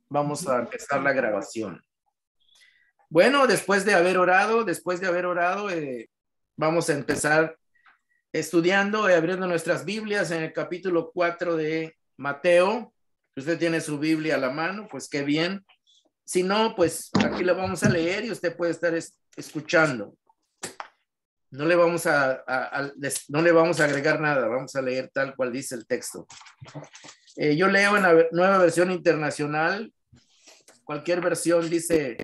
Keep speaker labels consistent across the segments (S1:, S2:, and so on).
S1: vamos a empezar la grabación. Bueno, después de haber orado, vamos a empezar estudiando y abriendo nuestras Biblias en el capítulo 4 de Mateo. Si usted tiene su Biblia a la mano, pues qué bien. Si no, pues aquí la vamos a leer y usted puede estar escuchando. No le vamos no le vamos a agregar nada, vamos a leer tal cual dice el texto. Yo leo en la Nueva Versión Internacional. Cualquier versión dice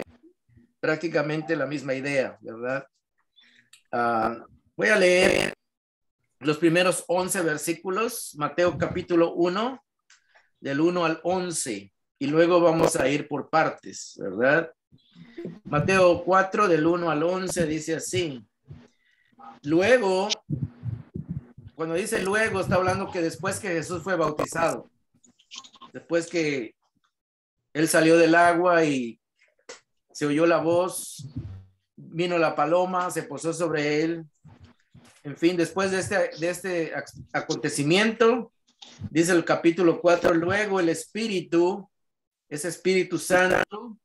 S1: prácticamente la misma idea, ¿verdad? Voy a leer los primeros 11 versículos, Mateo capítulo 1, del 1 al 11, y luego vamos a ir por partes, ¿verdad? Mateo 4, del 1 al 11, dice así. Luego, cuando dice luego, está hablando que después que Jesús fue bautizado, después que él salió del agua y se oyó la voz, vino la paloma, se posó sobre él. En fin, después de este acontecimiento, dice el capítulo 4, luego el Espíritu, ese Espíritu Santo,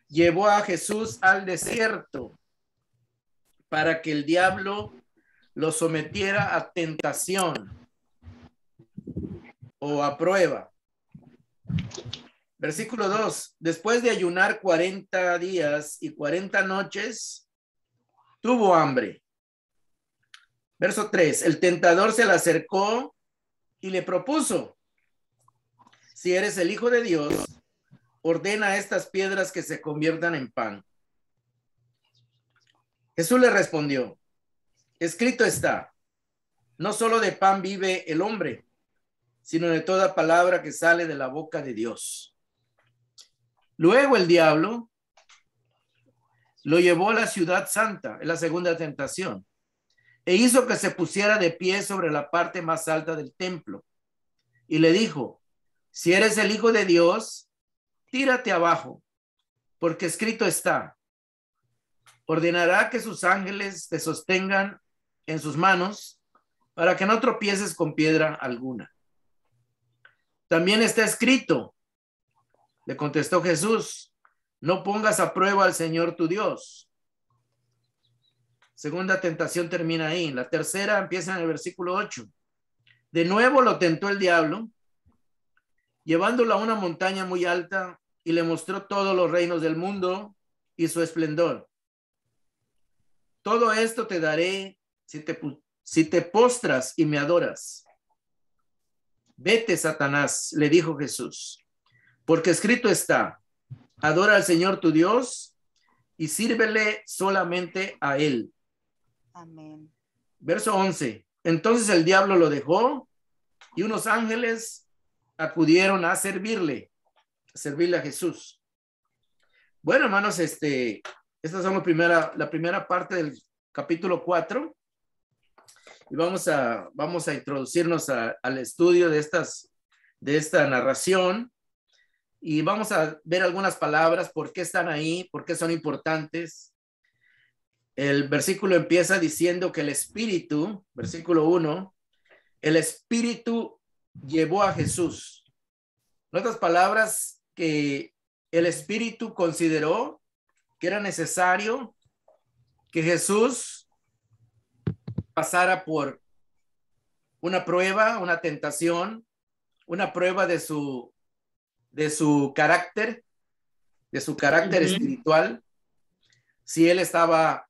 S1: llevó a Jesús al desierto para que el diablo lo sometiera a tentación o a prueba. Versículo 2, después de ayunar 40 días y 40 noches, tuvo hambre. Verso 3, el tentador se le acercó y le propuso, si eres el Hijo de Dios, ordena a estas piedras que se conviertan en pan. Jesús le respondió, escrito está, no solo de pan vive el hombre, sino de toda palabra que sale de la boca de Dios. Luego el diablo lo llevó a la ciudad santa, en la segunda tentación, e hizo que se pusiera de pie sobre la parte más alta del templo. Y le dijo, si eres el Hijo de Dios, tírate abajo, porque escrito está, ordenará que sus ángeles te sostengan en sus manos para que no tropieces con piedra alguna. También está escrito, le contestó Jesús, no pongas a prueba al Señor tu Dios. Segunda tentación termina ahí. La tercera empieza en el versículo 8. De nuevo lo tentó el diablo, llevándolo a una montaña muy alta y le mostró todos los reinos del mundo y su esplendor. Todo esto te daré si te postras y me adoras. Vete, Satanás, le dijo Jesús, porque escrito está, adora al Señor tu Dios y sírvele solamente a él.
S2: Amén.
S1: Verso 11. Entonces el diablo lo dejó y unos ángeles acudieron a servirle a Jesús. Bueno, hermanos, esta es la primera parte del capítulo 4 y vamos a introducirnos al estudio de esta narración y vamos a ver algunas palabras, por qué están ahí, por qué son importantes. El versículo empieza diciendo que el Espíritu, versículo 1, el Espíritu llevó a Jesús. En otras palabras, que el Espíritu consideró que era necesario que Jesús pasara por una prueba, una tentación, una prueba de su carácter, espiritual, si él estaba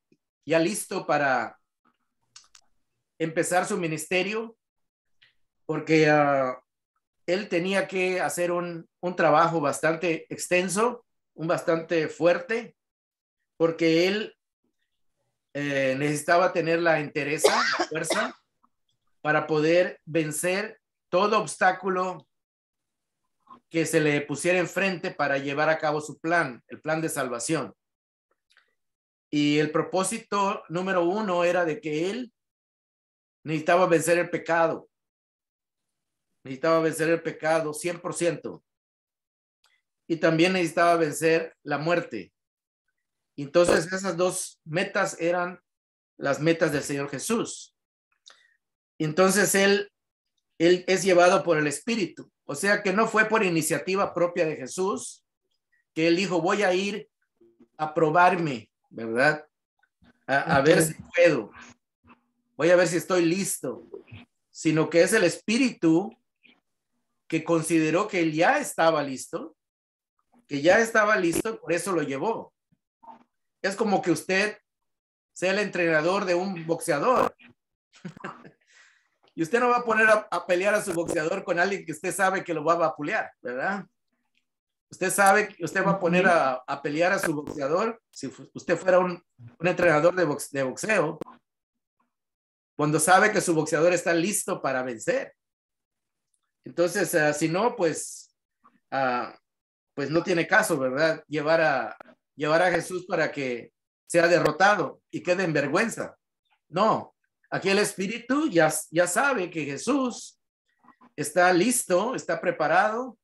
S1: ya listo para empezar su ministerio, porque él tenía que hacer un trabajo bastante extenso, bastante fuerte, porque él necesitaba tener la entereza, la fuerza, para poder vencer todo obstáculo que se le pusiera enfrente para llevar a cabo su plan, el plan de salvación. Y el propósito número 1 era de que él necesitaba vencer el pecado. Necesitaba vencer el pecado 100%. Y también necesitaba vencer la muerte. Entonces esas dos metas eran las metas del Señor Jesús. Entonces él es llevado por el Espíritu. O sea que no fue por iniciativa propia de Jesús que él dijo, voy a ir a probarme, ¿verdad? A ver si puedo. Voy a ver si estoy listo. Sino que es el Espíritu que consideró que él ya estaba listo, por eso lo llevó. Es como que usted sea el entrenador de un boxeador. Y usted no va a poner a pelear a su boxeador con alguien que usted sabe que lo va a vapulear, ¿verdad? Usted sabe que usted va a poner a pelear a su boxeador, si usted fuera un entrenador de boxeo, cuando sabe que su boxeador está listo para vencer. Entonces, si no, pues no tiene caso, ¿verdad? Llevar a Jesús para que sea derrotado y quede en vergüenza. No, aquí el Espíritu ya sabe que Jesús está listo, está preparado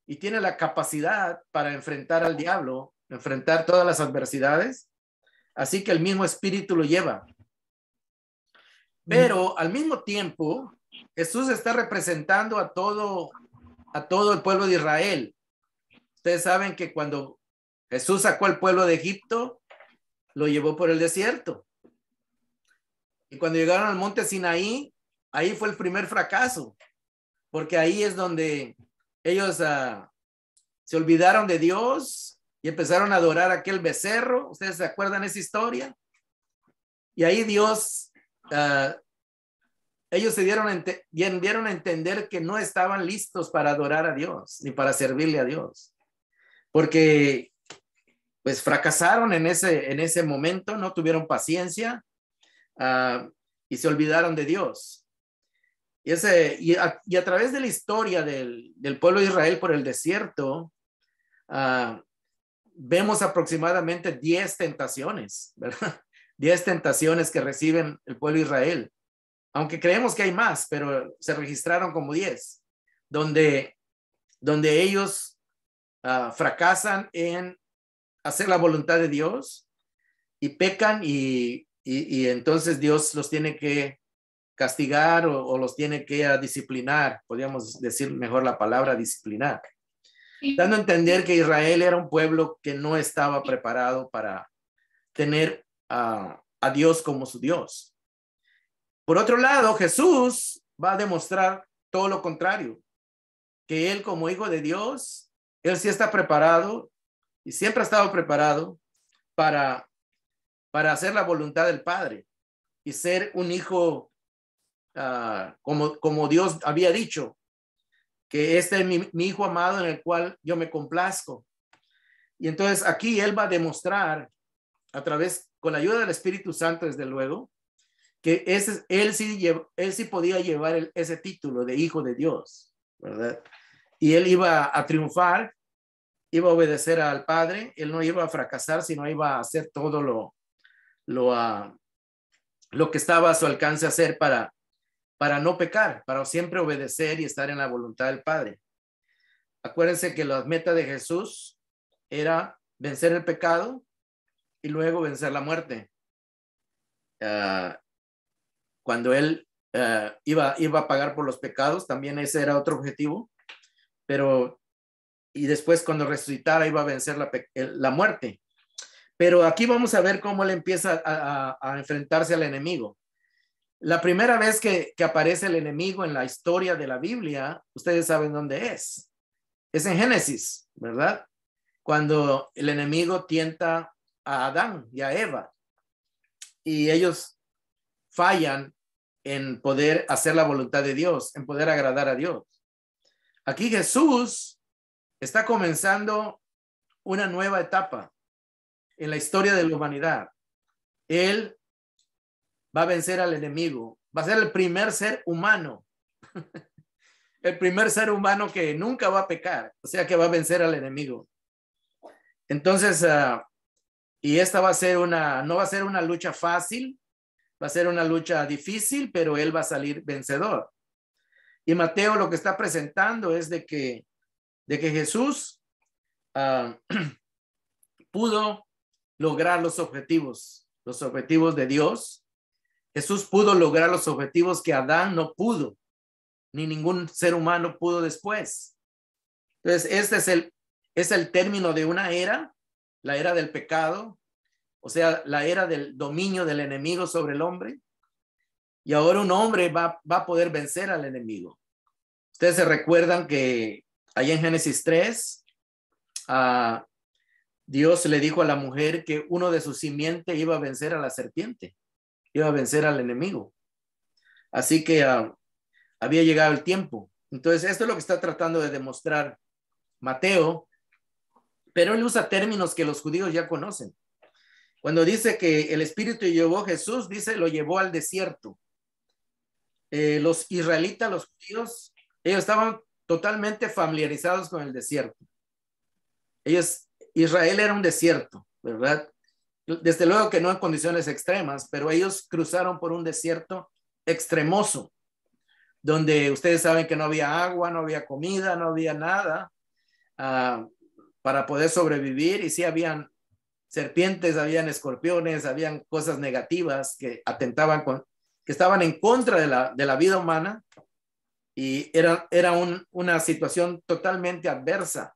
S1: y tiene la capacidad para enfrentar al diablo, enfrentar todas las adversidades. Así que el mismo Espíritu lo lleva. Pero al mismo tiempo, Jesús está representando a todo el pueblo de Israel. Ustedes saben que cuando Jesús sacó al pueblo de Egipto, lo llevó por el desierto. Y cuando llegaron al monte Sinaí, ahí fue el primer fracaso, porque ahí es donde ellos se olvidaron de Dios y empezaron a adorar a aquel becerro. ¿Ustedes se acuerdan de esa historia? Y ahí Dios, ellos dieron a entender que no estaban listos para adorar a Dios, ni para servirle a Dios. Porque pues fracasaron en ese momento, no tuvieron paciencia y se olvidaron de Dios. Y a través de la historia del pueblo de Israel por el desierto, vemos aproximadamente 10 tentaciones, ¿verdad? 10 tentaciones que reciben el pueblo de Israel. Aunque creemos que hay más, pero se registraron como 10, donde ellos fracasan en hacer la voluntad de Dios y pecan y entonces Dios los tiene que castigar o los tiene que disciplinar, podríamos decir mejor la palabra disciplinar, dando a entender que Israel era un pueblo que no estaba preparado para tener a Dios como su Dios. Por otro lado, Jesús va a demostrar todo lo contrario, que él como hijo de Dios, él sí está preparado y siempre ha estado preparado para hacer la voluntad del Padre y ser un hijo como Dios había dicho, que este es mi hijo amado en el cual yo me complazco. Y entonces aquí él va a demostrar con la ayuda del Espíritu Santo, desde luego, que él sí podía llevar ese título de hijo de Dios, ¿verdad? Y él iba a triunfar, iba a obedecer al Padre, él no iba a fracasar, sino iba a hacer todo lo que estaba a su alcance hacer para no pecar, para siempre obedecer y estar en la voluntad del Padre. Acuérdense que la meta de Jesús era vencer el pecado y luego vencer la muerte. Cuando él iba a pagar por los pecados, también ese era otro objetivo, y después cuando resucitara iba a vencer la muerte. Pero aquí vamos a ver cómo él empieza a enfrentarse al enemigo. La primera vez que aparece el enemigo en la historia de la Biblia, ustedes saben dónde es. Es en Génesis, ¿verdad? Cuando el enemigo tienta a Adán y a Eva y ellos fallan en poder hacer la voluntad de Dios, en poder agradar a Dios. Aquí Jesús está comenzando una nueva etapa en la historia de la humanidad. Él va a vencer al enemigo, va a ser el primer ser humano, el primer ser humano que nunca va a pecar, o sea que va a vencer al enemigo. Entonces, y esta no va a ser una lucha fácil, va a ser una lucha difícil, pero él va a salir vencedor. Y Mateo lo que está presentando es de que Jesús pudo lograr los objetivos de Dios. Jesús pudo lograr los objetivos que Adán no pudo. ni ningún ser humano pudo después. Entonces, este es el término de una era, la era del pecado, o sea, la era del dominio del enemigo sobre el hombre. Y ahora un hombre va a poder vencer al enemigo. Ustedes se recuerdan que allá en Génesis 3, Dios le dijo a la mujer que uno de sus simientes iba a vencer a la serpiente, iba a vencer al enemigo. Así que había llegado el tiempo. Entonces, esto es lo que está tratando de demostrar Mateo, pero él usa términos que los judíos ya conocen. Cuando dice que el Espíritu llevó a Jesús, dice, lo llevó al desierto. Los israelitas, los judíos, ellos estaban totalmente familiarizados con el desierto. Israel era un desierto, ¿verdad? Desde luego que no en condiciones extremas, pero ellos cruzaron por un desierto extremoso, donde ustedes saben que no había agua, no había comida, no había nada para poder sobrevivir, y sí habían serpientes, habían escorpiones, habían cosas negativas que atentaban que estaban en contra de la vida humana, y era una situación totalmente adversa.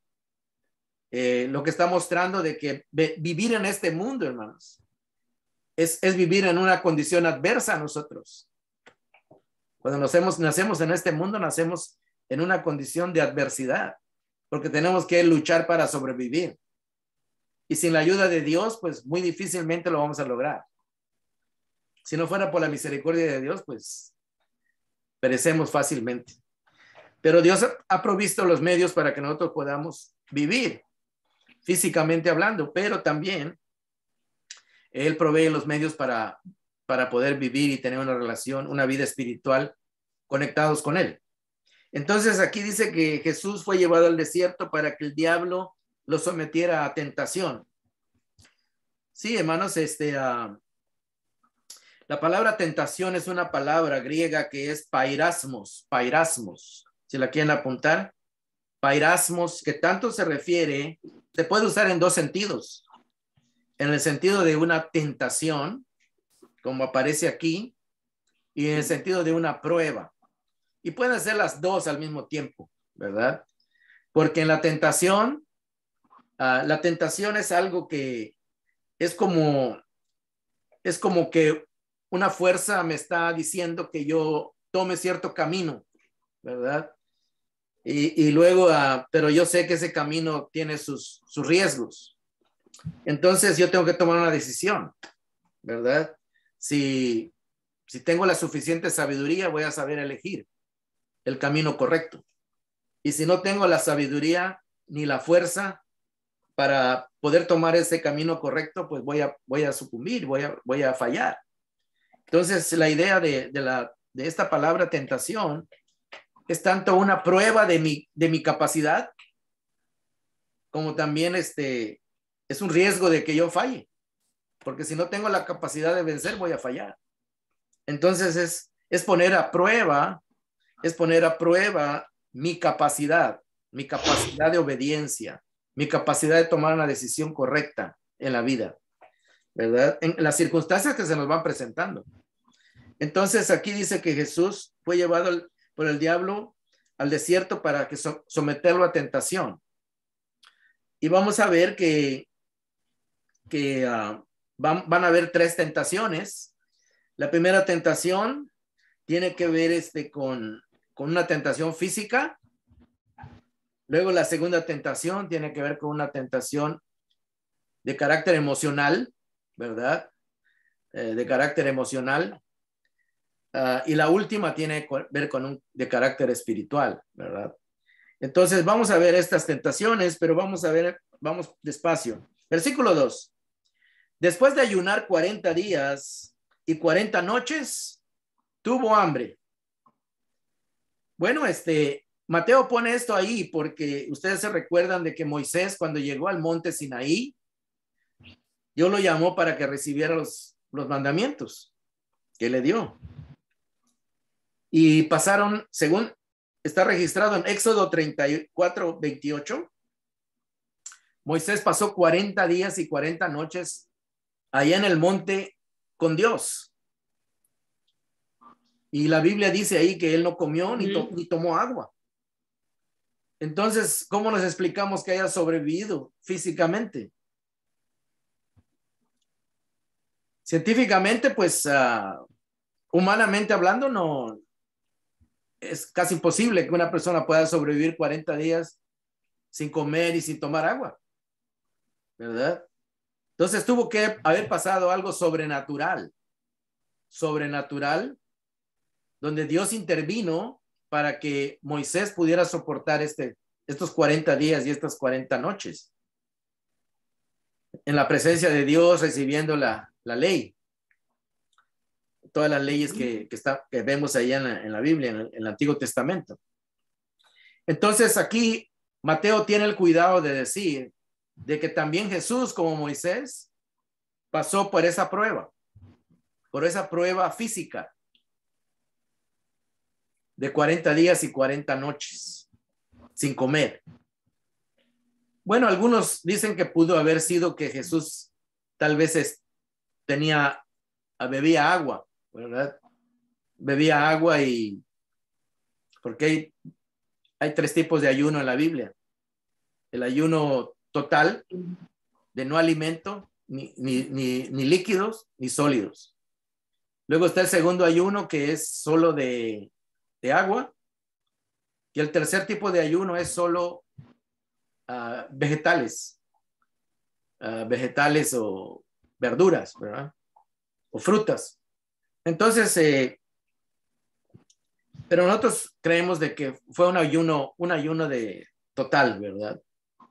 S1: Lo que está mostrando de que vivir en este mundo, hermanos, es vivir en una condición adversa a nosotros. Cuando nacemos en este mundo, nacemos en una condición de adversidad, porque tenemos que luchar para sobrevivir. Y sin la ayuda de Dios, pues muy difícilmente lo vamos a lograr. Si no fuera por la misericordia de Dios, pues perecemos fácilmente. Pero Dios ha provisto los medios para que nosotros podamos vivir, físicamente hablando, pero también Él provee los medios para poder vivir y tener una relación, una vida espiritual conectados con Él. Entonces aquí dice que Jesús fue llevado al desierto para que el diablo lo sometiera a tentación. Sí, hermanos, la palabra tentación es una palabra griega que es pairasmos, si la quieren apuntar. Pairasmos, que tanto se puede usar en dos sentidos. En el sentido de una tentación, como aparece aquí, y en el sentido de una prueba. Y pueden ser las dos al mismo tiempo, ¿verdad? Porque en la tentación es algo que es como que una fuerza me está diciendo que yo tome cierto camino, ¿verdad? Y luego, pero yo sé que ese camino tiene sus riesgos. Entonces yo tengo que tomar una decisión, ¿verdad? Si tengo la suficiente sabiduría, voy a saber elegir el camino correcto. Y si no tengo la sabiduría ni la fuerza para poder tomar ese camino correcto, pues voy a sucumbir, voy a fallar. Entonces, la idea de esta palabra tentación es tanto una prueba de mi capacidad, como también es un riesgo de que yo falle, porque si no tengo la capacidad de vencer, voy a fallar. Entonces, es poner a prueba mi capacidad de obediencia, mi capacidad de tomar una decisión correcta en la vida, ¿verdad? En las circunstancias que se nos van presentando. Entonces aquí dice que Jesús fue llevado por el diablo al desierto para que someterlo a tentación. Y vamos a ver que van a haber tres tentaciones. La primera tentación tiene que ver con una tentación física. Luego la segunda tentación tiene que ver con una tentación de carácter emocional, ¿verdad? De carácter emocional. Y la última tiene que ver con de carácter espiritual, ¿verdad? Entonces vamos a ver estas tentaciones, pero vamos despacio. Versículo 2. Después de ayunar 40 días y 40 noches, tuvo hambre. Bueno, Mateo pone esto ahí porque ustedes se recuerdan de que Moisés, cuando llegó al monte Sinaí, Dios lo llamó para que recibiera los mandamientos que le dio. Y pasaron, según está registrado en Éxodo 34, 28, Moisés pasó 40 días y 40 noches allá en el monte con Dios. Y la Biblia dice ahí que él no comió ni tomó agua. Entonces, ¿cómo nos explicamos que haya sobrevivido físicamente? Científicamente, pues, humanamente hablando, no es casi imposible que una persona pueda sobrevivir 40 días sin comer y sin tomar agua, ¿verdad? Entonces tuvo que haber pasado algo sobrenatural, donde Dios intervino para que Moisés pudiera soportar estos 40 días y estas 40 noches en la presencia de Dios, recibiendo la ley, todas las leyes que vemos ahí en la Biblia, en el Antiguo Testamento. Entonces aquí Mateo tiene el cuidado de decir de que también Jesús, como Moisés, pasó por esa prueba física de 40 días y 40 noches sin comer. Bueno, algunos dicen que pudo haber sido que Jesús tal vez bebía agua, ¿verdad? Bebía agua porque hay 3 tipos de ayuno en la Biblia. El ayuno total, de no alimento, ni líquidos, ni sólidos. Luego está el segundo ayuno, que es solo de agua. Y el tercer tipo de ayuno es solo vegetales o verduras, ¿verdad? O frutas. Entonces, pero nosotros creemos de que fue un ayuno de total, ¿verdad?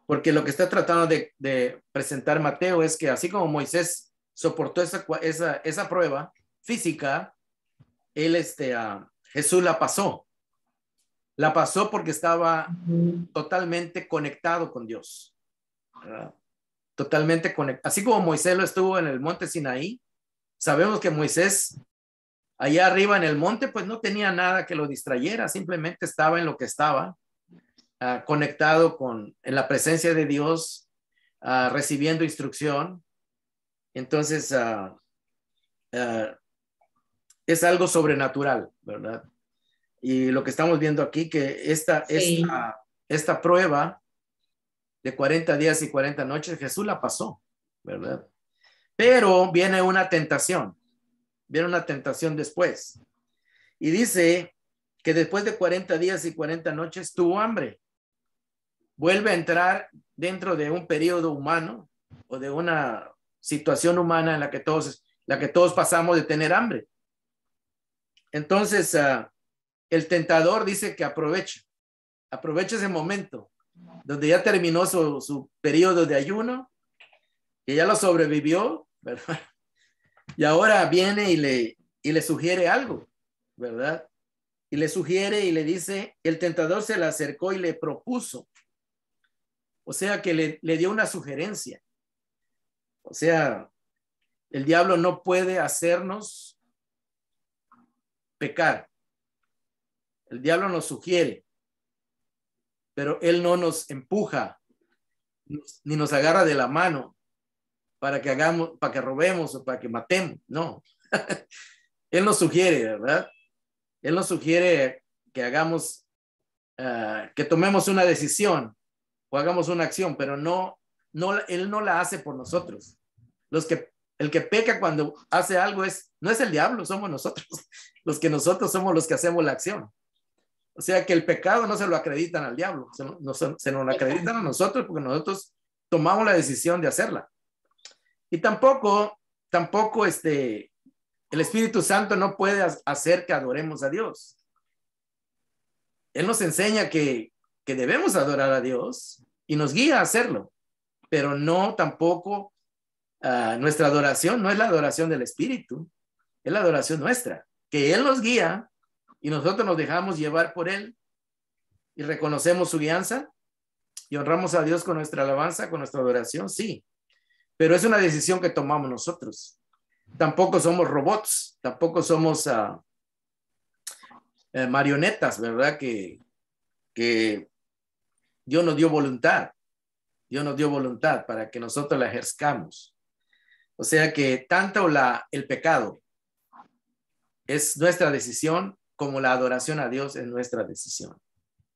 S1: Porque lo que está tratando de presentar Mateo es que así como Moisés soportó esa prueba física, Jesús la pasó. La pasó porque estaba totalmente conectado con Dios, ¿verdad? Totalmente conectado. Así como Moisés lo estuvo en el monte Sinaí, sabemos que Moisés allá arriba en el monte pues no tenía nada que lo distrayera, simplemente estaba en lo que estaba, conectado en la presencia de Dios, recibiendo instrucción. Entonces, es algo sobrenatural, ¿verdad? Y lo que estamos viendo aquí, que esta prueba de 40 días y 40 noches, Jesús la pasó, ¿verdad? Pero viene una tentación después. Y dice que después de 40 días y 40 noches tuvo hambre. Vuelve a entrar dentro de un periodo humano o de una situación humana en la que todos pasamos de tener hambre. Entonces, el tentador dice que aproveche ese momento donde ya terminó su periodo de ayuno, que ya lo sobrevivió, ¿verdad? Y ahora viene y le sugiere algo, ¿verdad? Y le sugiere y le dice, el tentador se le acercó y le propuso. O sea que le dio una sugerencia. O sea, el diablo no puede hacernos pecar. El diablo nos sugiere, pero él no nos empuja, ni nos agarra de la mano para que robemos o para que matemos. No. Él nos sugiere, ¿verdad? Él nos sugiere que hagamos, que tomemos una decisión o hagamos una acción, pero él no la hace por nosotros. El que peca cuando hace algo no es el diablo, somos nosotros. Nosotros somos los que hacemos la acción. O sea que el pecado no se lo acreditan al diablo, se nos lo acreditan a nosotros porque nosotros tomamos la decisión de hacerla. Y tampoco el Espíritu Santo no puede hacer que adoremos a Dios. Él nos enseña que debemos adorar a Dios y nos guía a hacerlo, pero no tampoco nuestra adoración no es la adoración del Espíritu, es la adoración nuestra, que Él nos guía y nosotros nos dejamos llevar por Él y reconocemos su guianza y honramos a Dios con nuestra alabanza, con nuestra adoración, sí, pero es una decisión que tomamos nosotros. Tampoco somos robots, tampoco somos marionetas, ¿verdad? Que Dios nos dio voluntad. Dios nos dio voluntad para que nosotros la ejerzcamos. O sea que tanto el pecado es nuestra decisión, como la adoración a Dios es nuestra decisión,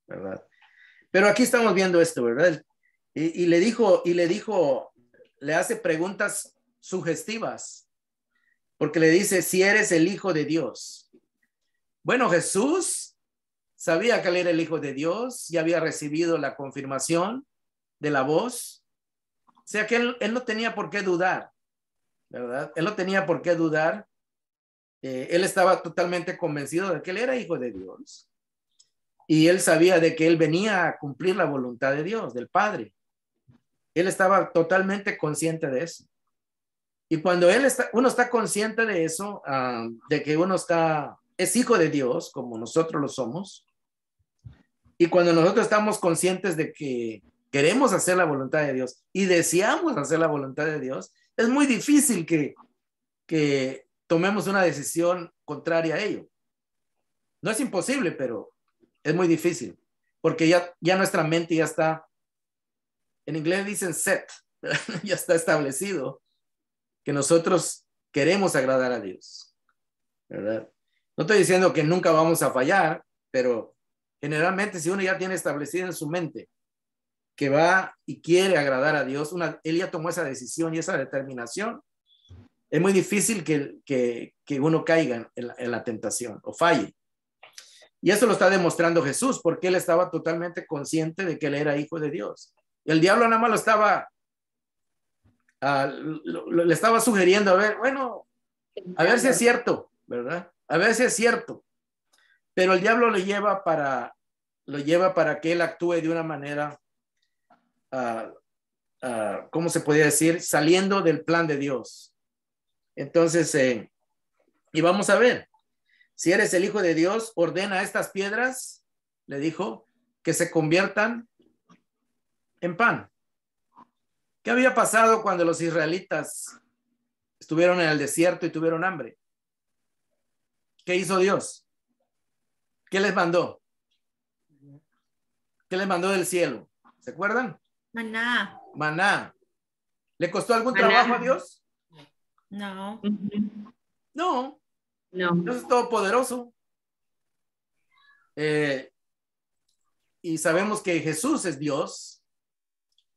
S1: ¿verdad? Pero aquí estamos viendo esto, ¿verdad? Y le dijo, le hace preguntas sugestivas, porque le dice, si eres el Hijo de Dios. Bueno, Jesús sabía que él era el Hijo de Dios, ya había recibido la confirmación de la voz, o sea que él no tenía por qué dudar, ¿verdad? Él no tenía por qué dudar. Él estaba totalmente convencido de que él era Hijo de Dios. Y él sabía de que él venía a cumplir la voluntad de Dios, del Padre. Él estaba totalmente consciente de eso. Y cuando uno está consciente de eso, de que uno es hijo de Dios, como nosotros lo somos, y cuando nosotros estamos conscientes de que queremos hacer la voluntad de Dios y deseamos hacer la voluntad de Dios, es muy difícil que tomemos una decisión contraria a ello. No es imposible, pero es muy difícil, porque ya nuestra mente ya está, en inglés dicen set, ya está establecido que nosotros queremos agradar a Dios, ¿verdad? No estoy diciendo que nunca vamos a fallar, pero generalmente si uno ya tiene establecido en su mente que va y quiere agradar a Dios, él ya tomó esa decisión y esa determinación, es muy difícil que uno caiga en la tentación o falle. Y eso lo está demostrando Jesús, porque él estaba totalmente consciente de que él era hijo de Dios. Y el diablo nada más le estaba sugiriendo, a ver, bueno, a ver si es cierto, ¿verdad? A ver si es cierto. Pero el diablo lo lleva para que él actúe de una manera, ¿cómo se podría decir? Saliendo del plan de Dios. Entonces, y vamos a ver, si eres el Hijo de Dios, ordena a estas piedras, le dijo, que se conviertan en pan. ¿Qué había pasado cuando los israelitas estuvieron en el desierto y tuvieron hambre? ¿Qué hizo Dios? ¿Qué les mandó? ¿Qué les mandó del cielo? ¿Se acuerdan?
S2: Maná.
S1: Maná. ¿Le costó algún trabajo a Dios?
S2: No.
S1: No.
S3: No.
S1: Dios es todopoderoso. Y sabemos que Jesús es Dios,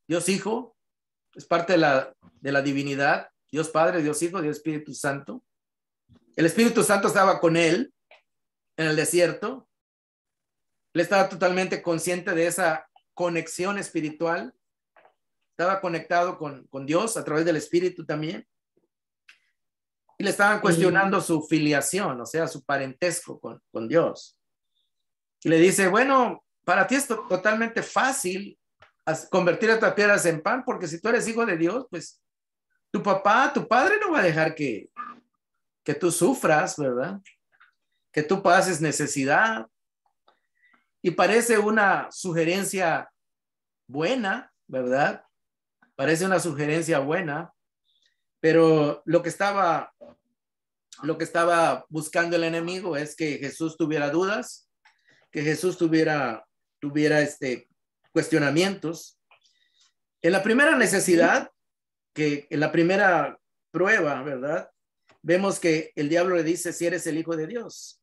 S1: Dios Hijo, es parte de la divinidad, Dios Padre, Dios Hijo, Dios Espíritu Santo. El Espíritu Santo estaba con él en el desierto. Él estaba totalmente consciente de esa conexión espiritual. Estaba conectado con Dios a través del Espíritu también. Y le estaban cuestionando su filiación, o sea, su parentesco con Dios. Y le dice, bueno, para ti es totalmente fácil convertir estas piedras en pan, porque si tú eres hijo de Dios, pues tu padre no va a dejar que tú sufras, ¿verdad? Que tú pases necesidad. Y parece una sugerencia buena, ¿verdad? Parece una sugerencia buena, pero lo que estaba buscando el enemigo es que Jesús tuviera dudas, que Jesús tuviera cuestionamientos. En la primera necesidad, en la primera prueba, ¿verdad? Vemos que el diablo le dice, si eres el Hijo de Dios.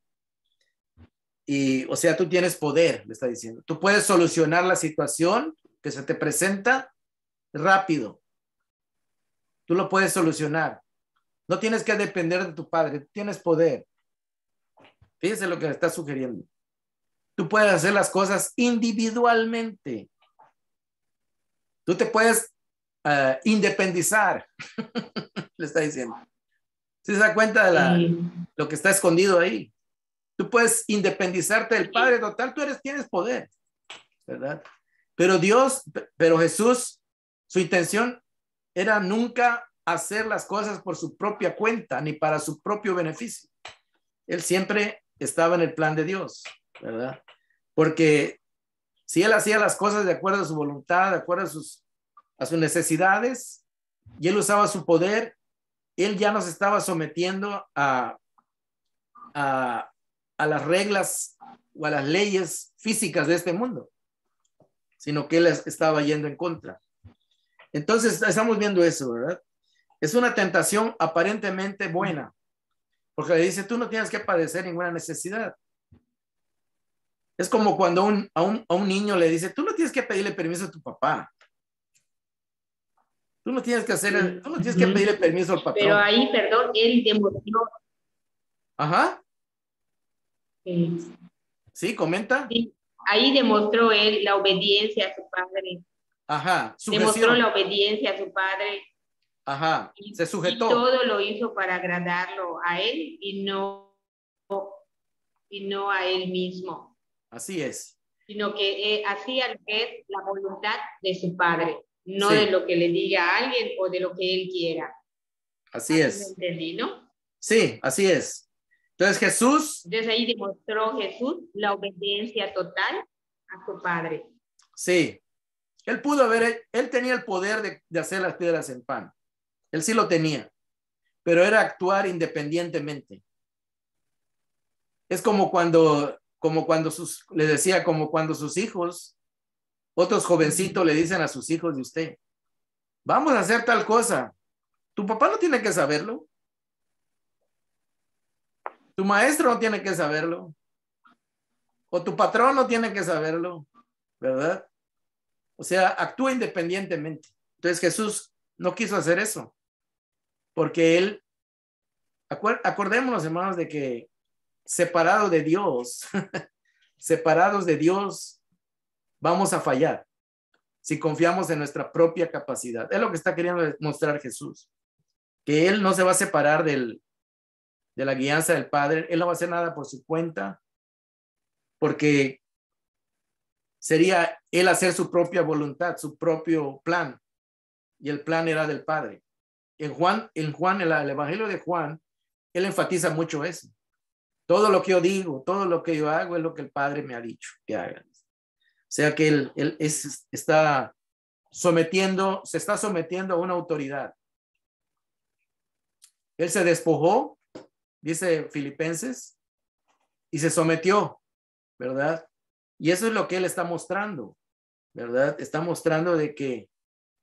S1: Y, o sea, tú tienes poder, le está diciendo. Tú puedes solucionar la situación que se te presenta rápido. Tú lo puedes solucionar. No tienes que depender de tu padre, tienes poder. Fíjense lo que le está sugiriendo. Tú puedes hacer las cosas individualmente. Tú te puedes independizar, le está diciendo. ¿Se da cuenta de lo que está escondido ahí? Tú puedes independizarte del Padre total, tienes poder, ¿verdad? Pero Jesús, su intención era nunca hacer las cosas por su propia cuenta, ni para su propio beneficio. Él siempre estaba en el plan de Dios, ¿verdad? Porque si él hacía las cosas de acuerdo a su voluntad, de acuerdo a sus necesidades, y él usaba su poder, él ya no se estaba sometiendo a las reglas o a las leyes físicas de este mundo, sino que él estaba yendo en contra. Entonces, estamos viendo eso, ¿verdad? Es una tentación aparentemente buena, porque le dice, tú no tienes que padecer ninguna necesidad. Es como cuando a un niño le dice, tú no tienes que pedirle permiso a tu papá. Tú no tienes que pedirle permiso al patrón.
S3: Pero ahí, perdón, él demostró.
S1: Ajá.
S3: eh,
S1: Sí, comenta.
S3: sí, ahí demostró él la obediencia a su padre.
S1: Ajá.
S3: Demostró
S1: Sujeción.
S3: la obediencia a su padre.
S1: Ajá. Se
S3: Y
S1: sujetó.
S3: todo lo hizo para agradarlo a él y no a él mismo.
S1: Así es.
S3: Sino que hacía lo que es la voluntad de su padre, no
S1: Sí.
S3: de lo que le diga a alguien o de lo que él quiera.
S1: Así es.
S3: ¿Entendí, no?
S1: Sí, así es. Entonces Jesús.
S3: Entonces ahí demostró Jesús la obediencia total a su padre.
S1: Sí. Él tenía el poder de hacer las piedras en pan. Él sí lo tenía, pero era actuar independientemente. Es como cuando le decía, como cuando sus hijos, otros jovencitos le dicen a sus hijos de usted, vamos a hacer tal cosa. Tu papá no tiene que saberlo. Tu maestro no tiene que saberlo. O tu patrón no tiene que saberlo, ¿verdad? O sea, actúa independientemente. Entonces Jesús no quiso hacer eso, porque él, acordémonos, hermanos, de que separados de Dios, vamos a fallar si confiamos en nuestra propia capacidad. Es lo que está queriendo mostrar Jesús, que él no se va a separar de la guianza del Padre. Él no va a hacer nada por su cuenta, porque sería él hacer su propia voluntad, su propio plan, y el plan era del Padre. En el Evangelio de Juan, él enfatiza mucho eso. Todo lo que yo digo, todo lo que yo hago es lo que el Padre me ha dicho que hagan. O sea que él se está sometiendo a una autoridad. Él se despojó, dice Filipenses, y se sometió, ¿verdad? Y eso es lo que él está mostrando, ¿verdad? Está mostrando de que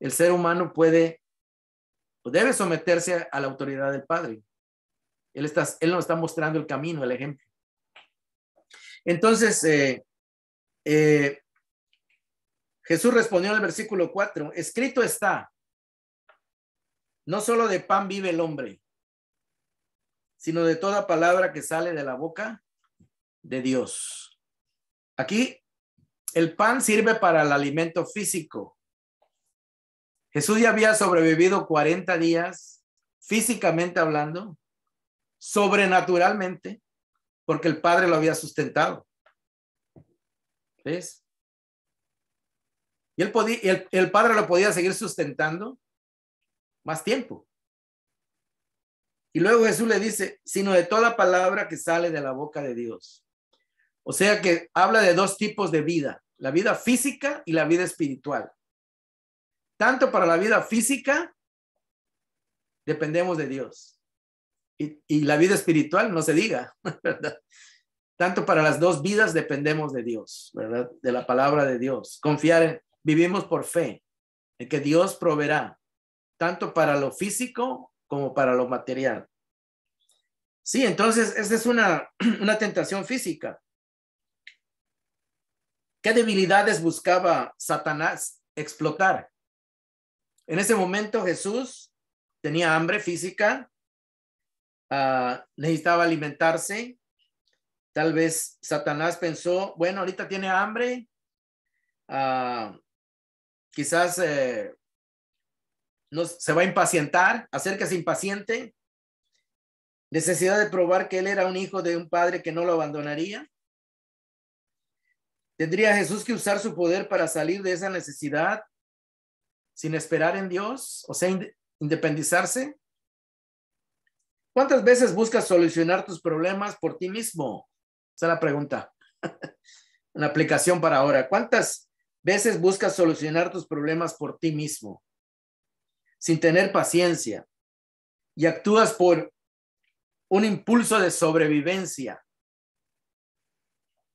S1: el ser humano puede o debe someterse a la autoridad del Padre. Él nos está mostrando el camino, el ejemplo. Entonces, Jesús respondió en el versículo 4, escrito está, no solo de pan vive el hombre, sino de toda palabra que sale de la boca de Dios. Aquí, el pan sirve para el alimento físico. Jesús ya había sobrevivido 40 días, físicamente hablando, sobrenaturalmente, porque el Padre lo había sustentado. ¿Ves? Y el Padre lo podía seguir sustentando más tiempo. Y luego Jesús le dice, sino de toda palabra que sale de la boca de Dios. O sea que habla de dos tipos de vida, la vida física y la vida espiritual. Tanto para la vida física, dependemos de Dios. Y la vida espiritual, no se diga, ¿verdad? Tanto para las dos vidas dependemos de Dios, ¿verdad? De la palabra de Dios. Vivimos por fe, en que Dios proveerá, tanto para lo físico como para lo material. Sí, entonces, esta es una tentación física. ¿Qué debilidades buscaba Satanás explotar? En ese momento Jesús tenía hambre física, necesitaba alimentarse. Tal vez Satanás pensó, bueno, ahorita tiene hambre, quizás se va a impacientar, hacer que se impaciente. Necesidad de probar que él era un hijo de un padre que no lo abandonaría. ¿Tendría Jesús que usar su poder para salir de esa necesidad sin esperar en Dios? O sea, independizarse. ¿Cuántas veces buscas solucionar tus problemas por ti mismo? Esa es la pregunta. Una aplicación para ahora. ¿Cuántas veces buscas solucionar tus problemas por ti mismo sin tener paciencia y actúas por un impulso de sobrevivencia?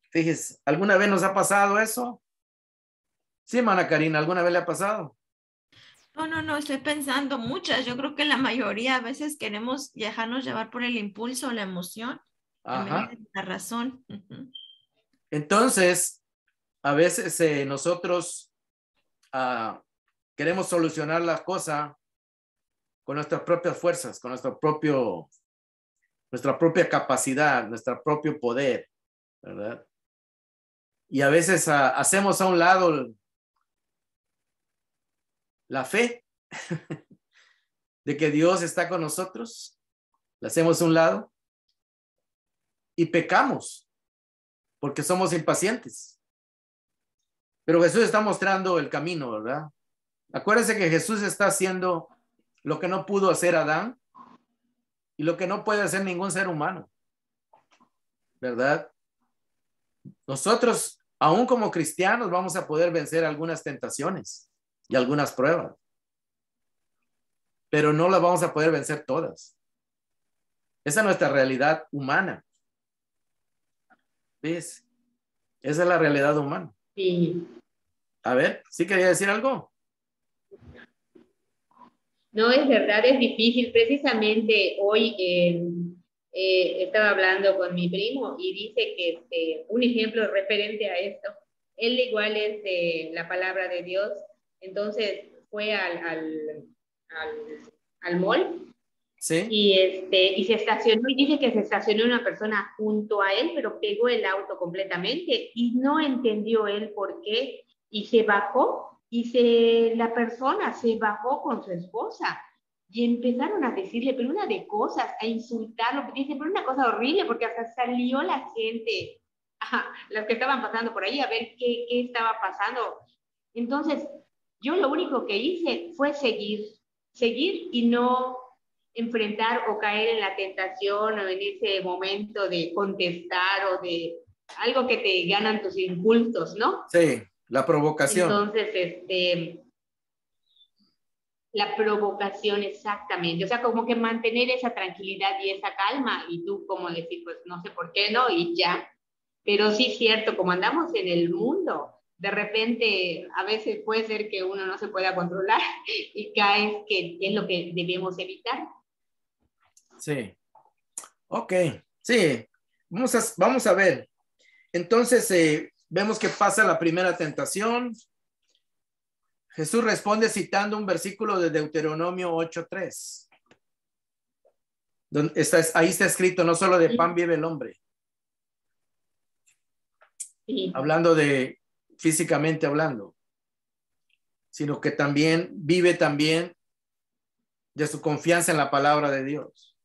S1: Fíjese, ¿alguna vez nos ha pasado eso? Sí, hermana Karina, ¿alguna vez le ha pasado?
S2: No, estoy pensando muchas. Yo creo que la mayoría a veces queremos dejarnos llevar por el impulso, la emoción, en vez
S1: Ajá.
S2: de la razón. Ujú.
S1: Entonces, a veces nosotros queremos solucionar la cosa con nuestras propias fuerzas, con nuestra propia capacidad, nuestro propio poder, ¿verdad? Y a veces hacemos a un lado la fe de que Dios está con nosotros, la hacemos a un lado y pecamos porque somos impacientes. Pero Jesús está mostrando el camino, ¿verdad? Acuérdense que Jesús está haciendo lo que no pudo hacer Adán y lo que no puede hacer ningún ser humano, ¿verdad? Nosotros, aún como cristianos, vamos a poder vencer algunas tentaciones y algunas pruebas, pero no las vamos a poder vencer todas. Esa es nuestra realidad humana. ¿Ves? Esa es la realidad humana.
S3: Sí.
S1: A ver, ¿sí quería decir algo?
S3: No, es verdad, es difícil. Precisamente hoy estaba hablando con mi primo y dice que un ejemplo referente a esto, él igual es de la palabra de Dios, entonces fue al mall
S1: Sí,
S3: y se estacionó y dice que se estacionó una persona junto a él, pero pegó el auto completamente y no entendió él por qué y se bajó la persona se bajó con su esposa y empezaron a decirle, pero una de cosas, a insultarlo, dice, pero una cosa horrible porque hasta salió la gente, los que estaban pasando por ahí a ver qué estaba pasando. Entonces, yo lo único que hice fue seguir y no enfrentar o caer en la tentación o en ese momento de contestar o de algo que te ganan tus impulsos, ¿no?
S1: sí, la provocación.
S3: Entonces, la provocación exactamente, o sea, como que mantener esa tranquilidad y esa calma y tú como decir, pues no sé por qué no y ya, pero sí es cierto, como andamos en el mundo, de repente a veces puede ser que uno no se pueda controlar y caes que es lo que debemos evitar.
S1: Sí, ok, sí, vamos a ver. Entonces, vemos que pasa la primera tentación. Jesús responde citando un versículo de Deuteronomio 8:3. Ahí está escrito, no solo de pan vive el hombre,
S3: Sí.
S1: hablando de físicamente hablando, sino que también vive también de su confianza en la palabra de Dios,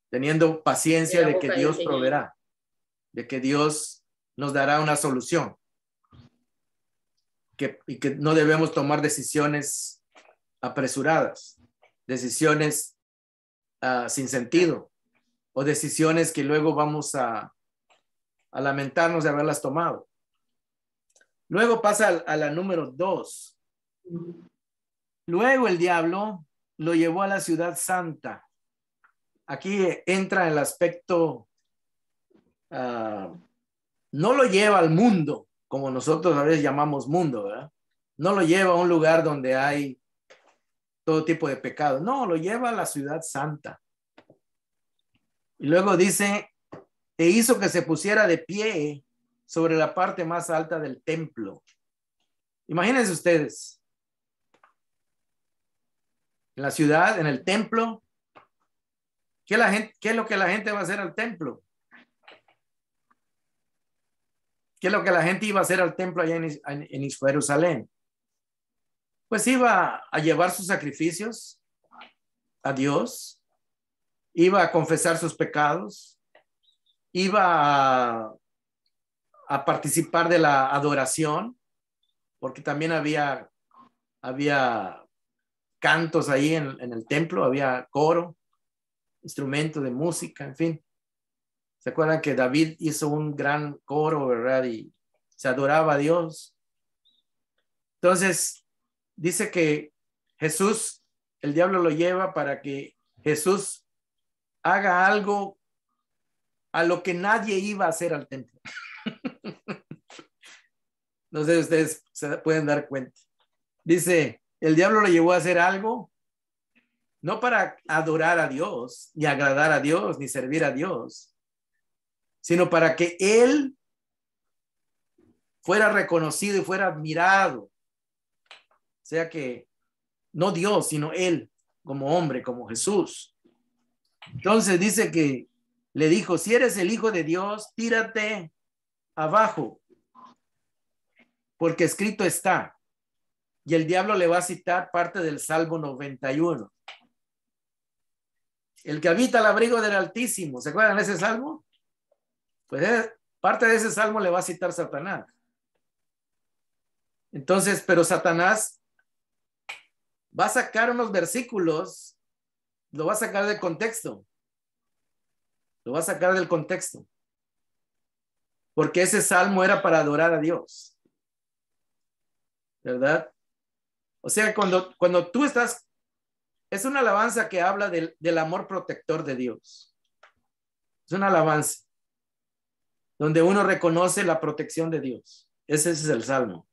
S1: teniendo
S3: De
S1: paciencia
S3: la
S1: de que
S3: boca del
S1: Dios
S3: Señor.
S1: proveerá, de que Dios nos dará una solución, y que no debemos tomar decisiones apresuradas, decisiones sin sentido o decisiones que luego vamos a lamentarnos de haberlas tomado. Luego pasa a la número 2. Luego el diablo lo llevó a la ciudad santa. Aquí entra el aspecto, no lo lleva al mundo, como nosotros a veces llamamos mundo, ¿verdad? No lo lleva a un lugar donde hay todo tipo de pecado. No, lo lleva a la ciudad santa. Y luego dice, e hizo que se pusiera de pie sobre la parte más alta del templo. Imagínense ustedes, en la ciudad, en el templo, ¿qué es lo que la gente va a hacer al templo? ¿Qué es lo que la gente iba a hacer al templo allá en Jerusalén? Pues iba a llevar sus sacrificios a Dios, iba a confesar sus pecados, iba a participar de la adoración, porque también había cantos ahí en el templo, había coro, instrumentos de música, en fin. ¿Se acuerdan que David hizo un gran coro, verdad? Y se adoraba a Dios. Entonces, dice que Jesús, el diablo lo lleva para que Jesús haga algo a lo que nadie iba a hacer al templo. No sé si ustedes se pueden dar cuenta. Dice, El diablo lo llevó a hacer algo, no para adorar a Dios, ni agradar a Dios, ni servir a Dios, sino para que él fuera reconocido y fuera admirado. O sea que no Dios, sino él como hombre, como Jesús. Entonces dice que le dijo, si eres el Hijo de Dios, tírate abajo, porque escrito está. Y el diablo le va a citar parte del Salmo 91. El que habita al abrigo del Altísimo, ¿se acuerdan de ese salmo? Pues parte de ese salmo le va a citar Satanás. Entonces, pero Satanás va a sacar unos versículos, lo va a sacar del contexto. Lo va a sacar del contexto. Porque ese salmo era para adorar a Dios. ¿Verdad? O sea, cuando tú estás, es una alabanza que habla del amor protector de Dios. Es una alabanza donde uno reconoce la protección de Dios. Ese es el salmo.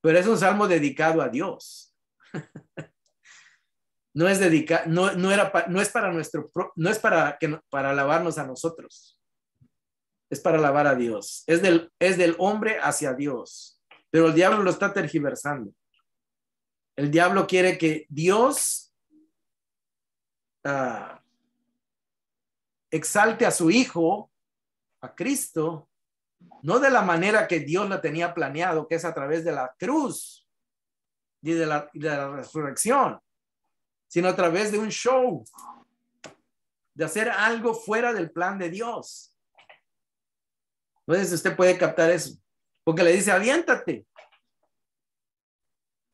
S1: Pero es un salmo dedicado a Dios. No es dedicado, no es para nuestro, no es para alabarnos a nosotros. Es para alabar a Dios. Es del hombre hacia Dios. Pero el diablo lo está tergiversando. El diablo quiere que Dios exalte a su Hijo, a Cristo, no de la manera que Dios lo tenía planeado, que es a través de la cruz y de la resurrección, sino a través de un show, de hacer algo fuera del plan de Dios. Entonces usted puede captar eso, porque le dice, aviéntate.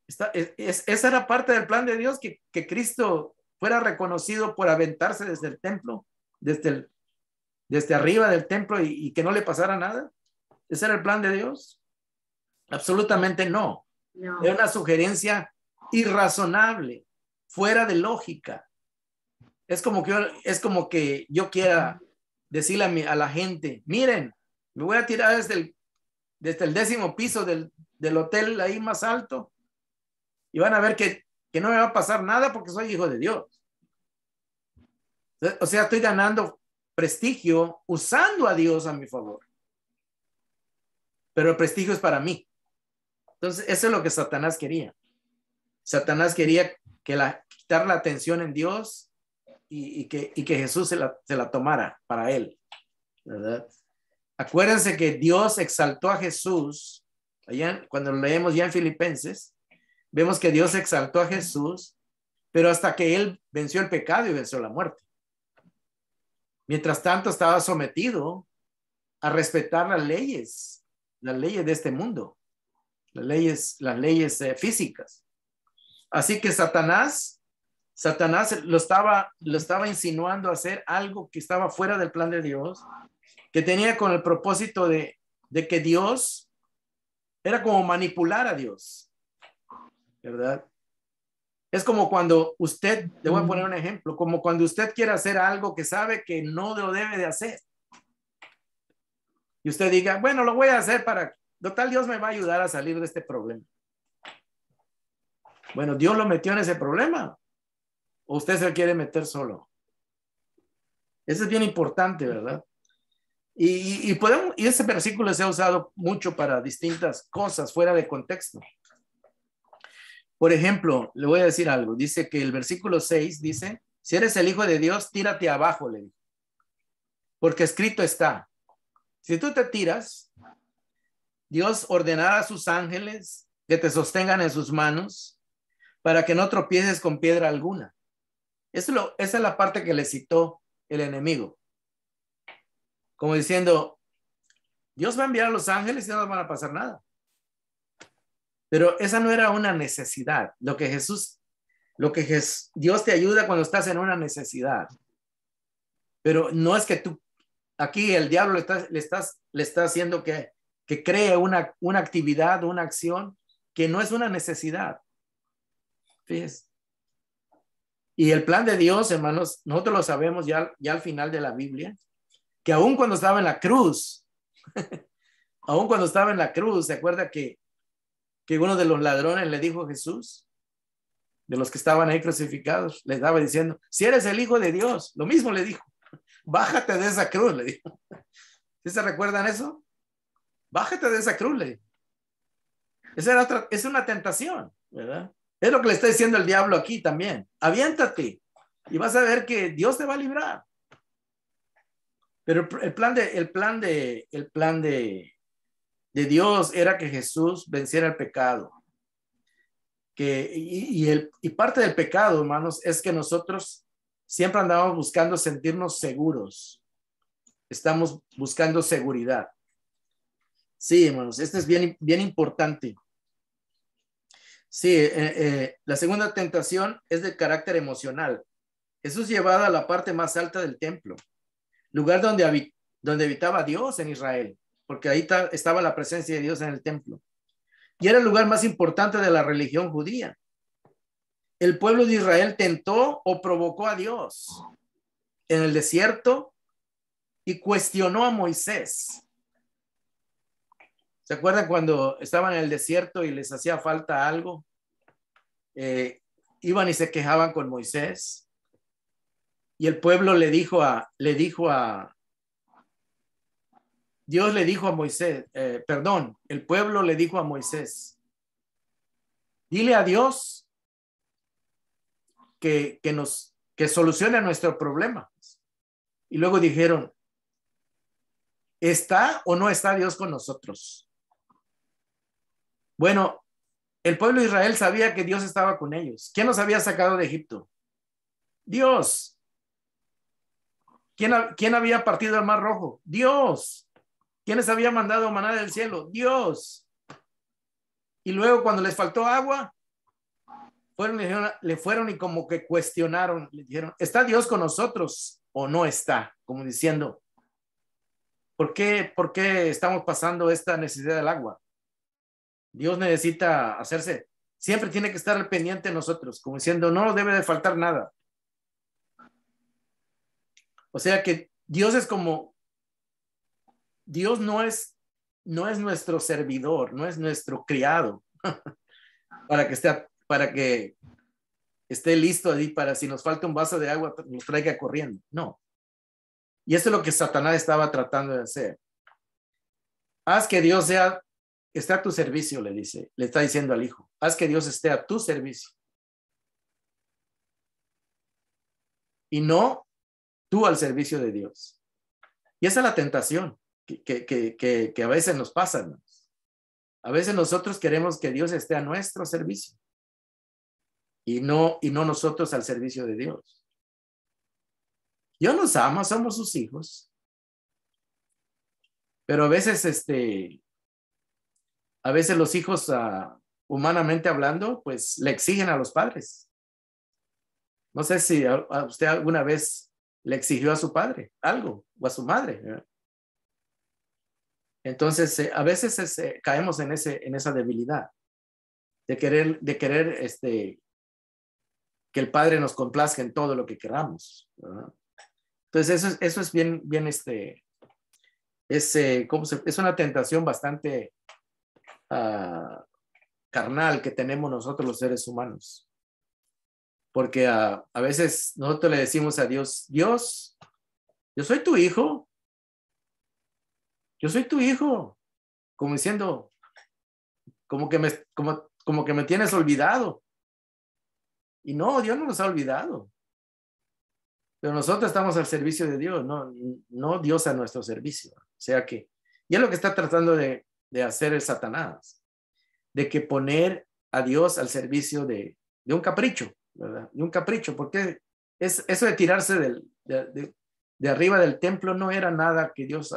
S1: Esa era parte del plan de Dios, que Cristo fuera reconocido por aventarse desde el templo, desde arriba del templo y que no le pasara nada. ¿Ese era el plan de Dios? Absolutamente no.
S3: No.
S1: Era una sugerencia irrazonable, fuera de lógica. Es como que yo quiera decirle a la gente, miren, me voy a tirar desde el 10º piso del hotel ahí más alto y van a ver que no me va a pasar nada porque soy hijo de Dios. O sea, estoy ganando prestigio usando a Dios a mi favor. Pero el prestigio es para mí. Entonces, eso es lo que Satanás quería. Satanás quería quitar la atención en Dios y que Jesús se la tomara para él, ¿verdad? Acuérdense que Dios exaltó a Jesús, cuando lo leemos ya en Filipenses, vemos que Dios exaltó a Jesús, pero hasta que él venció el pecado y venció la muerte. Mientras tanto estaba sometido a respetar las leyes de este mundo, las leyes físicas. Así que Satanás lo estaba insinuando a hacer algo que estaba fuera del plan de Dios, que tenía con el propósito de que Dios era como manipular a Dios, ¿verdad? Es como cuando usted, le voy a poner un ejemplo, como cuando usted quiere hacer algo que sabe que no lo debe de hacer. Y usted diga, bueno, lo voy a hacer total, Dios me va a ayudar a salir de este problema. Bueno, Dios lo metió en ese problema. ¿O usted se quiere meter solo? Eso es bien importante, ¿verdad? Y ese versículo se ha usado mucho para distintas cosas fuera de contexto. Por ejemplo, le voy a decir algo. Dice que el versículo 6 dice, si eres el Hijo de Dios, tírate abajo, le dijo. Porque escrito está, si tú te tiras, Dios ordenará a sus ángeles que te sostengan en sus manos para que no tropieces con piedra alguna. Esa es la parte que le citó el enemigo. Como diciendo, Dios va a enviar a los ángeles y no van a pasar nada. Pero esa no era una necesidad. Dios te ayuda cuando estás en una necesidad. Pero no es que aquí el diablo le está haciendo que cree una actividad, una acción que no es una necesidad. Fíjense. Y el plan de Dios, hermanos, nosotros lo sabemos ya al final de la Biblia, que aún cuando estaba en la cruz, ¿se acuerda que que uno de los ladrones le dijo a Jesús, de los que estaban ahí crucificados, les estaba diciendo, si eres el Hijo de Dios, lo mismo le dijo, bájate de esa cruz, le dijo. ¿Sí se recuerdan eso? Bájate de esa cruz, le dijo. Es una tentación, ¿verdad? Es lo que le está diciendo el diablo aquí también. Aviéntate y vas a ver que Dios te va a librar. Pero el plan de Dios era que Jesús venciera el pecado. Y parte del pecado, hermanos, es que nosotros siempre andamos buscando sentirnos seguros. Estamos buscando seguridad. Sí, hermanos, esto es bien, bien importante. Sí, la segunda tentación es de carácter emocional. Jesús llevado a la parte más alta del templo, lugar donde habitaba Dios en Israel, porque ahí estaba la presencia de Dios en el templo. Y era el lugar más importante de la religión judía. El pueblo de Israel tentó o provocó a Dios en el desierto y cuestionó a Moisés. ¿Se acuerdan cuando estaban en el desierto y les hacía falta algo? Iban y se quejaban con Moisés. Y el pueblo Dios le dijo a Moisés, el pueblo le dijo a Moisés, dile a Dios que solucione nuestro problema. Y luego dijeron, ¿está o no está Dios con nosotros? Bueno, el pueblo de Israel sabía que Dios estaba con ellos. ¿Quién los había sacado de Egipto? Dios. ¿Quién había partido el mar rojo? Dios. ¿Quiénes había mandado maná del cielo? Dios. Y luego cuando les faltó agua, le fueron y como que cuestionaron, le dijeron, ¿está Dios con nosotros o no está? Como diciendo, ¿por qué estamos pasando esta necesidad del agua? Dios necesita siempre tiene que estar al pendiente de nosotros, como diciendo, no nos debe de faltar nada. O sea que Dios no es nuestro servidor, no es nuestro criado para que esté listo ahí para si nos falta un vaso de agua, nos traiga corriendo. No. Y eso es lo que Satanás estaba tratando de hacer. Haz que Dios esté a tu servicio, le está diciendo al hijo. Haz que Dios esté a tu servicio. Y no tú al servicio de Dios. Y esa es la tentación que a veces nos pasa, ¿no? A veces nosotros queremos que Dios esté a nuestro servicio y no nosotros al servicio de Dios. Dios nos ama, somos sus hijos. Pero a veces los hijos, humanamente hablando, pues le exigen a los padres. No sé si a usted alguna vez le exigió a su padre algo o a su madre, ¿verdad? Entonces, a veces caemos en esa debilidad de querer que el padre nos complazca en todo lo que queramos, ¿verdad? Entonces, eso es bien, es una tentación bastante carnal que tenemos nosotros los seres humanos. Porque a veces nosotros le decimos a Dios, Dios, yo soy tu hijo. Yo soy tu hijo. Como diciendo, como que me tienes olvidado. Y no, Dios no nos ha olvidado. Pero nosotros estamos al servicio de Dios, no Dios a nuestro servicio. O sea que, y es lo que está tratando de hacer el Satanás, de que poner a Dios al servicio de un capricho, ¿verdad? De un capricho, porque eso de tirarse de arriba del templo no era nada que Dios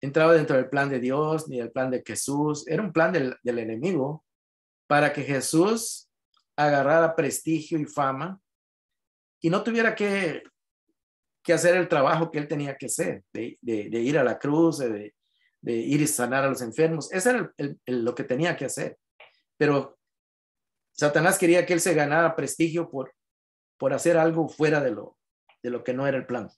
S1: entraba dentro del plan de Dios, ni del plan de Jesús. Era un plan del enemigo para que Jesús agarrara prestigio y fama y no tuviera que hacer el trabajo que él tenía que hacer, de ir a la cruz, de ir y sanar a los enfermos. Eso era lo que tenía que hacer. Pero Satanás quería que él se ganara prestigio por hacer algo fuera de lo que no era el plan.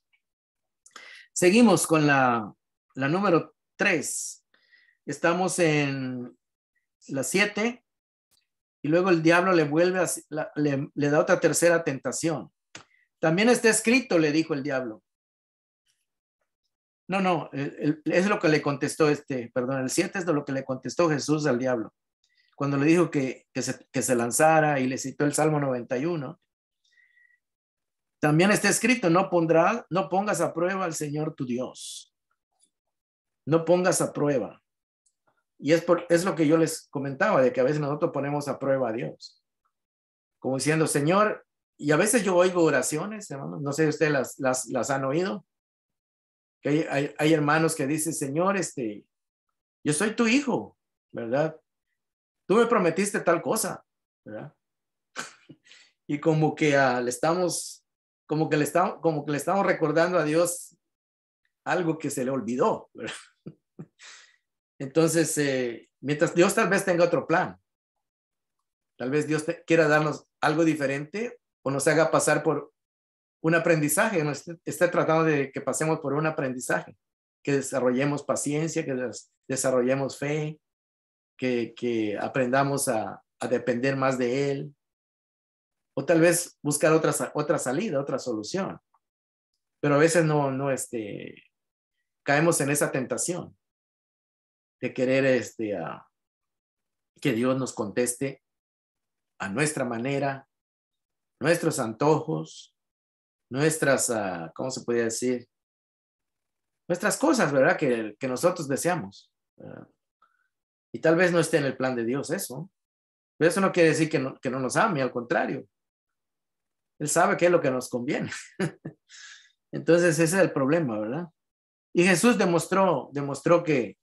S1: Seguimos con la número 3. Estamos en las 7, y luego el diablo le vuelve le da otra tercera tentación. También está escrito, le dijo el diablo. No, es lo que le contestó el 7 es de lo que le contestó Jesús al diablo. Cuando le dijo que se lanzara y le citó el Salmo 91. También está escrito, no pongas a prueba al Señor tu Dios. No pongas a prueba. Y es lo que yo les comentaba, de que a veces nosotros ponemos a prueba a Dios. Como diciendo, Señor, y a veces yo oigo oraciones, hermanos, no sé si ustedes las han oído, que hay hermanos que dicen, Señor, yo soy tu hijo, ¿verdad? Tú me prometiste tal cosa, ¿verdad? Y como que le estamos recordando a Dios algo que se le olvidó, ¿verdad? Entonces, mientras Dios tal vez tenga otro plan, tal vez Dios quiera darnos algo diferente o nos haga pasar por un aprendizaje, nos esté tratando de que pasemos por un aprendizaje, que desarrollemos paciencia, que desarrollemos fe, que aprendamos a depender más de Él, o tal vez buscar otra salida, otra solución. Pero a veces no caemos en esa tentación de querer que Dios nos conteste a nuestra manera, nuestros antojos, nuestras, ¿cómo se podría decir? Nuestras cosas, ¿verdad? Que nosotros deseamos, ¿verdad? Y tal vez no esté en el plan de Dios eso. Pero eso no quiere decir que no nos ame, al contrario. Él sabe qué es lo que nos conviene. Entonces ese es el problema, ¿verdad? Y Jesús demostró que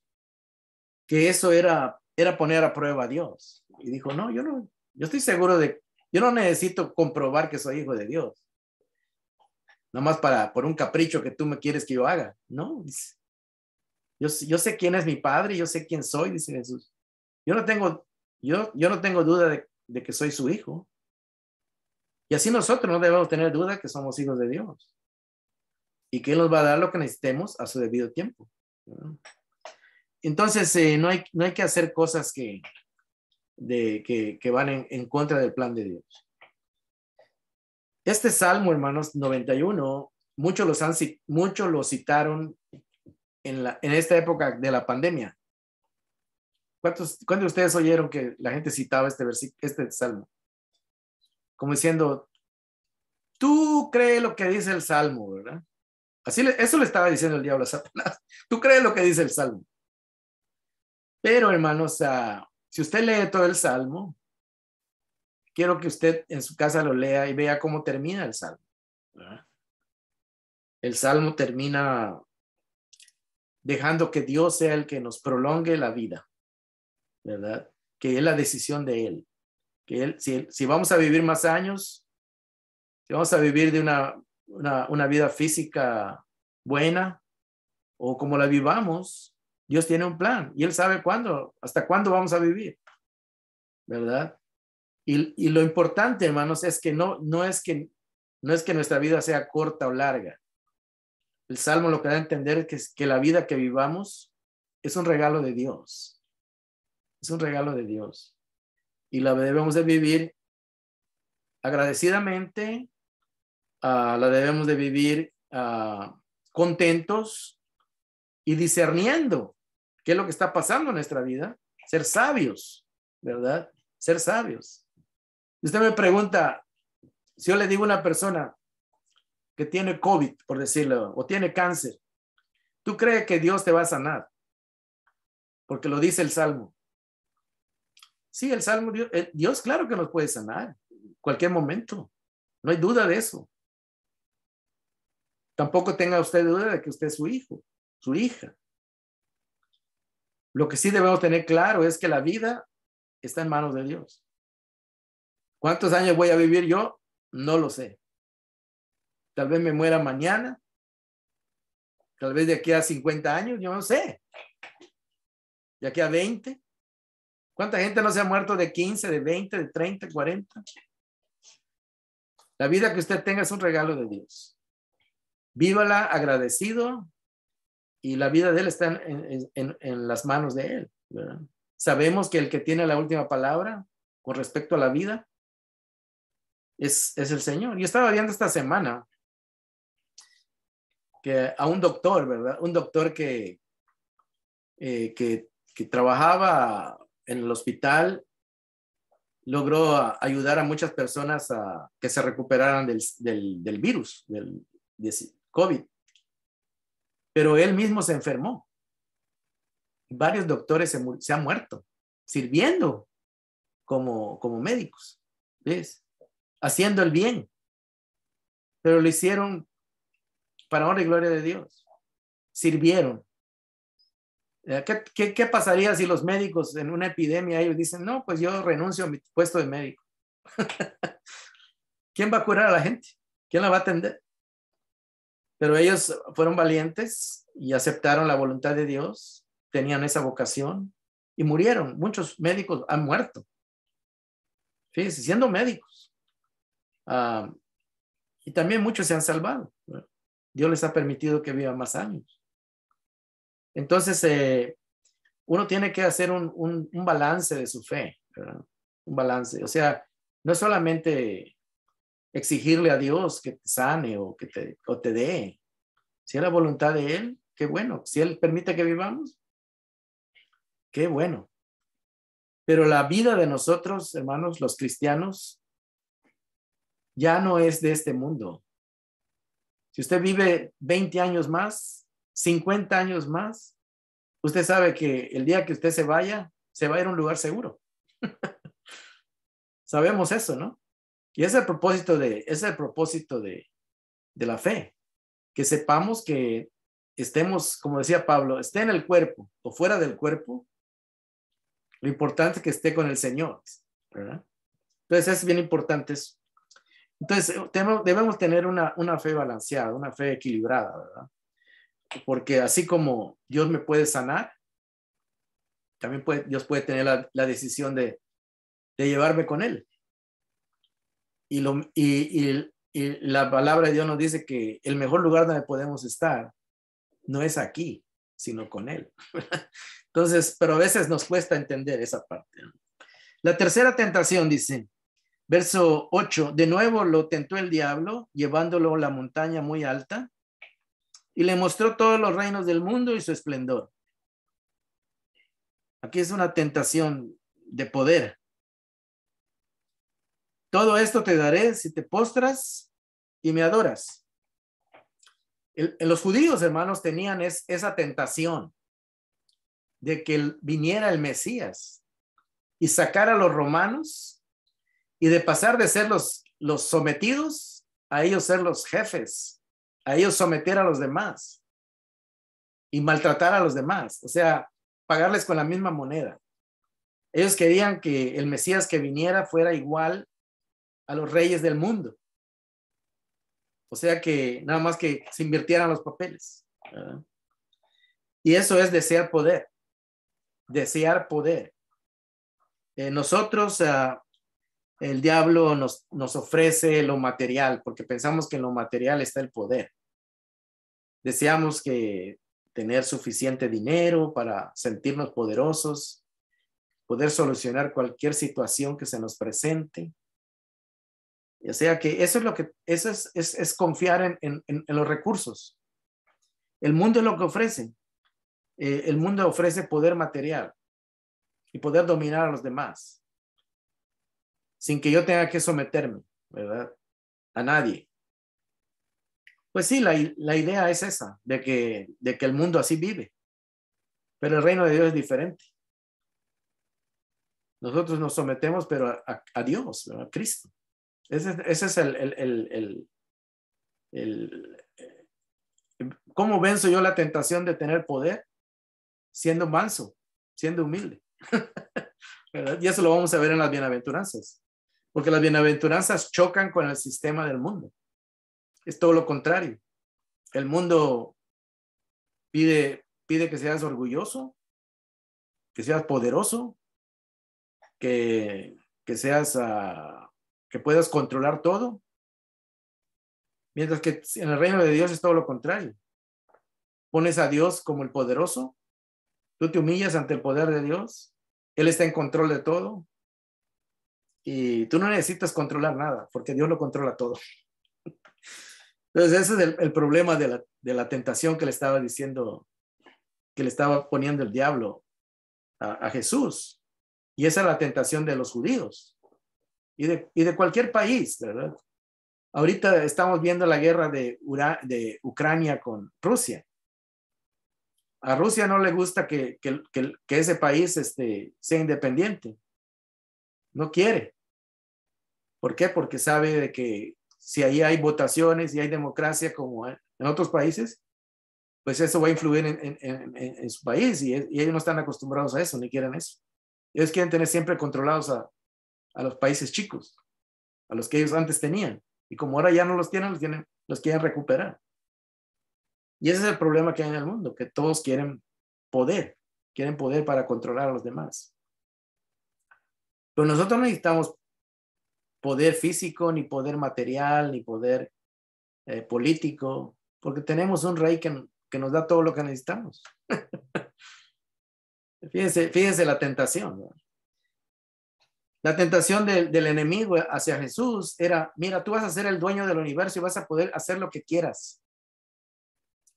S1: eso era poner a prueba a Dios. Y dijo, no, yo estoy seguro yo no necesito comprobar que soy hijo de Dios. Nomás por un capricho que tú me quieres que yo haga. No, dice, yo sé quién es mi padre, yo sé quién soy, dice Jesús. Yo no tengo duda de que soy su hijo. Y así nosotros no debemos tener duda que somos hijos de Dios. Y que Él nos va a dar lo que necesitemos a su debido tiempo, ¿no? Entonces, no hay que hacer cosas que van en contra del plan de Dios. Este Salmo, hermanos, 91, muchos lo citaron en esta época de la pandemia. ¿Cuántos de ustedes oyeron que la gente citaba este Salmo? Como diciendo, tú crees lo que dice el Salmo, ¿verdad? Eso le estaba diciendo el diablo a Satanás. Tú crees lo que dice el Salmo. Pero, hermanos, si usted lee todo el Salmo, quiero que usted en su casa lo lea y vea cómo termina el Salmo, ¿verdad? El Salmo termina dejando que Dios sea el que nos prolongue la vida, ¿verdad? Que es la decisión de Él. Que Él, si vamos a vivir más años, si vamos a vivir de una vida física buena o como la vivamos, Dios tiene un plan y Él sabe hasta cuándo vamos a vivir, ¿verdad? Y lo importante, hermanos, es que no es que nuestra vida sea corta o larga. El Salmo lo que da a entender es que la vida que vivamos es un regalo de Dios. Es un regalo de Dios. Y la debemos de vivir agradecidamente, la debemos de vivir contentos y discerniendo qué es lo que está pasando en nuestra vida. Ser sabios, ¿verdad? Ser sabios. Usted me pregunta, si yo le digo a una persona que tiene COVID, por decirlo, o tiene cáncer, ¿tú crees que Dios te va a sanar? Porque lo dice el Salmo. Sí, el Salmo, Dios claro que nos puede sanar en cualquier momento. No hay duda de eso. Tampoco tenga usted duda de que usted es su hijo, su hija. Lo que sí debemos tener claro es que la vida está en manos de Dios. ¿Cuántos años voy a vivir yo? No lo sé. Tal vez me muera mañana. Tal vez de aquí a 50 años, yo no sé. De aquí a 20. ¿Cuánta gente no se ha muerto de 15, de 20, de 30, 40? La vida que usted tenga es un regalo de Dios. Vívala agradecido y la vida de Él está en las manos de Él, ¿verdad? sabemos que el que tiene la última palabra con respecto a la vida es el Señor. Yo estaba viendo esta semana que a un doctor, ¿verdad? Un doctor que trabajaba en el hospital, logró ayudar a muchas personas a que se recuperaran del virus, del COVID. Pero él mismo se enfermó. Varios doctores se han muerto sirviendo como médicos, ¿ves? Haciendo el bien. Pero lo hicieron para honra y gloria de Dios. Sirvieron. ¿Qué pasaría si los médicos en una epidemia ellos dicen, no, pues yo renuncio a mi puesto de médico? ¿Quién va a curar a la gente? ¿Quién la va a atender? Pero ellos fueron valientes y aceptaron la voluntad de Dios, tenían esa vocación y murieron. Muchos médicos han muerto, fíjense, siendo médicos. Y también muchos se han salvado. Dios les ha permitido que vivan más años. Entonces, uno tiene que hacer un balance de su fe, ¿verdad? Un balance. O sea, no es solamente exigirle a Dios que te sane o que te dé. Si es la voluntad de Él, qué bueno. Si Él permite que vivamos, qué bueno. Pero la vida de nosotros, hermanos, los cristianos, ya no es de este mundo. Si usted vive 20 años más, 50 años más, usted sabe que el día que usted se va a ir a un lugar seguro. Sabemos eso, ¿no? Y ese es el propósito de la fe, que sepamos que estemos, como decía Pablo, esté en el cuerpo o fuera del cuerpo, lo importante es que esté con el Señor, ¿verdad? Entonces es bien importante eso. Entonces debemos tener una fe balanceada, una fe equilibrada, ¿verdad? Porque así como Dios me puede sanar, también Dios puede tener la decisión de llevarme con Él. Y la palabra de Dios nos dice que el mejor lugar donde podemos estar no es aquí, sino con Él. Entonces, pero a veces nos cuesta entender esa parte. La tercera tentación dice, verso 8, de nuevo lo tentó el diablo, llevándolo a la montaña muy alta, y le mostró todos los reinos del mundo y su esplendor. Aquí es una tentación de poder. Todo esto te daré si te postras y me adoras. Los judíos, hermanos, tenían esa tentación de que viniera el Mesías y sacara a los romanos y de pasar de ser los sometidos a ellos ser los jefes, a ellos someter a los demás y maltratar a los demás, o sea, pagarles con la misma moneda. Ellos querían que el Mesías que viniera fuera igual a los reyes del mundo. O sea que nada más que se invirtieran los papeles, ¿verdad? Y eso es desear poder. Desear poder. Nosotros, el diablo nos ofrece lo material, porque pensamos que en lo material está el poder. Deseamos tener suficiente dinero para sentirnos poderosos, poder solucionar cualquier situación que se nos presente. O sea que eso es confiar en los recursos. El mundo es lo que ofrece. El mundo ofrece poder material y poder dominar a los demás sin que yo tenga que someterme, ¿verdad? A nadie. Pues sí, la idea es esa, de que el mundo así vive. Pero el reino de Dios es diferente. Nosotros nos sometemos, pero a Dios, ¿verdad? A Cristo. Ese es ¿cómo venzo yo la tentación de tener poder? Siendo manso, siendo humilde. ¿Verdad? Y eso lo vamos a ver en las bienaventuranzas. Porque las bienaventuranzas chocan con el sistema del mundo. Es todo lo contrario. El mundo pide que seas orgulloso, que seas poderoso, que seas... que puedas controlar todo, mientras que en el reino de Dios es todo lo contrario. Pones a Dios como el poderoso, tú te humillas ante el poder de Dios Él está en control de todo y tú no necesitas controlar nada porque Dios lo controla todo. Entonces ese es el problema de la tentación que le estaba diciendo, que le estaba poniendo el diablo a Jesús. Y esa es la tentación de los judíos y de cualquier país, ¿verdad? Ahorita estamos viendo la guerra de Ucrania con Rusia. A Rusia no le gusta que ese país sea independiente. No quiere. ¿Por qué? Porque sabe de que si ahí hay votaciones y hay democracia como en otros países, pues eso va a influir en su país y ellos no están acostumbrados a eso, ni quieren eso. Ellos quieren tener siempre controlados a los países chicos, a los que ellos antes tenían. Y como ahora ya no los tienen, los quieren recuperar. Y ese es el problema que hay en el mundo, que todos quieren poder para controlar a los demás. Pero nosotros no necesitamos poder físico, ni poder material, ni poder político, porque tenemos un rey que nos da todo lo que necesitamos. Fíjense la tentación, ¿no? La tentación del enemigo hacia Jesús era, mira, tú vas a ser el dueño del universo y vas a poder hacer lo que quieras.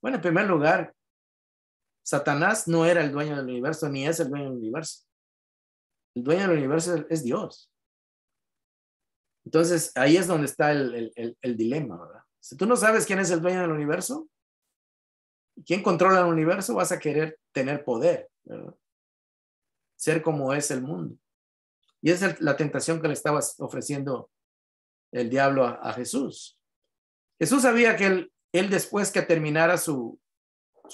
S1: Bueno, en primer lugar, Satanás no era el dueño del universo, ni es el dueño del universo. El dueño del universo es Dios. Entonces, ahí es donde está el dilema, ¿verdad? Si tú no sabes quién es el dueño del universo, quién controla el universo, vas a querer tener poder, ¿verdad? Ser como es el mundo. Y esa es la tentación que le estaba ofreciendo el diablo a Jesús. Jesús sabía que él después que terminara su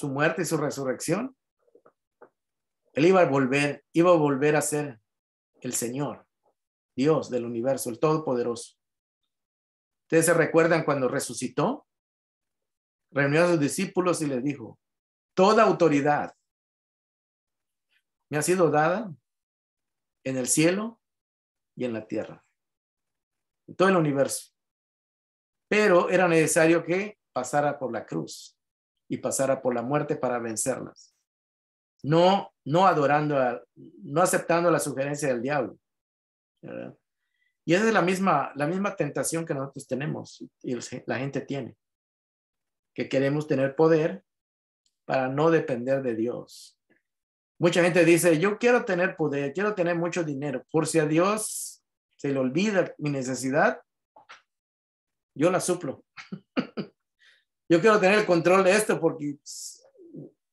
S1: muerte y su resurrección, él iba a volver a ser el Señor, Dios del universo, el Todopoderoso. Ustedes se recuerdan cuando resucitó, reunió a sus discípulos y les dijo, toda autoridad me ha sido dada en el cielo y en la tierra, en todo el universo. Pero era necesario que pasara por la cruz y pasara por la muerte para vencerlas. No aceptando la sugerencia del diablo, ¿verdad? Y esa es la misma tentación que nosotros tenemos y la gente tiene, que queremos tener poder para no depender de Dios. Mucha gente dice, yo quiero tener poder, quiero tener mucho dinero, por si a Dios se le olvida mi necesidad, yo la suplo. Yo quiero tener el control de esto porque,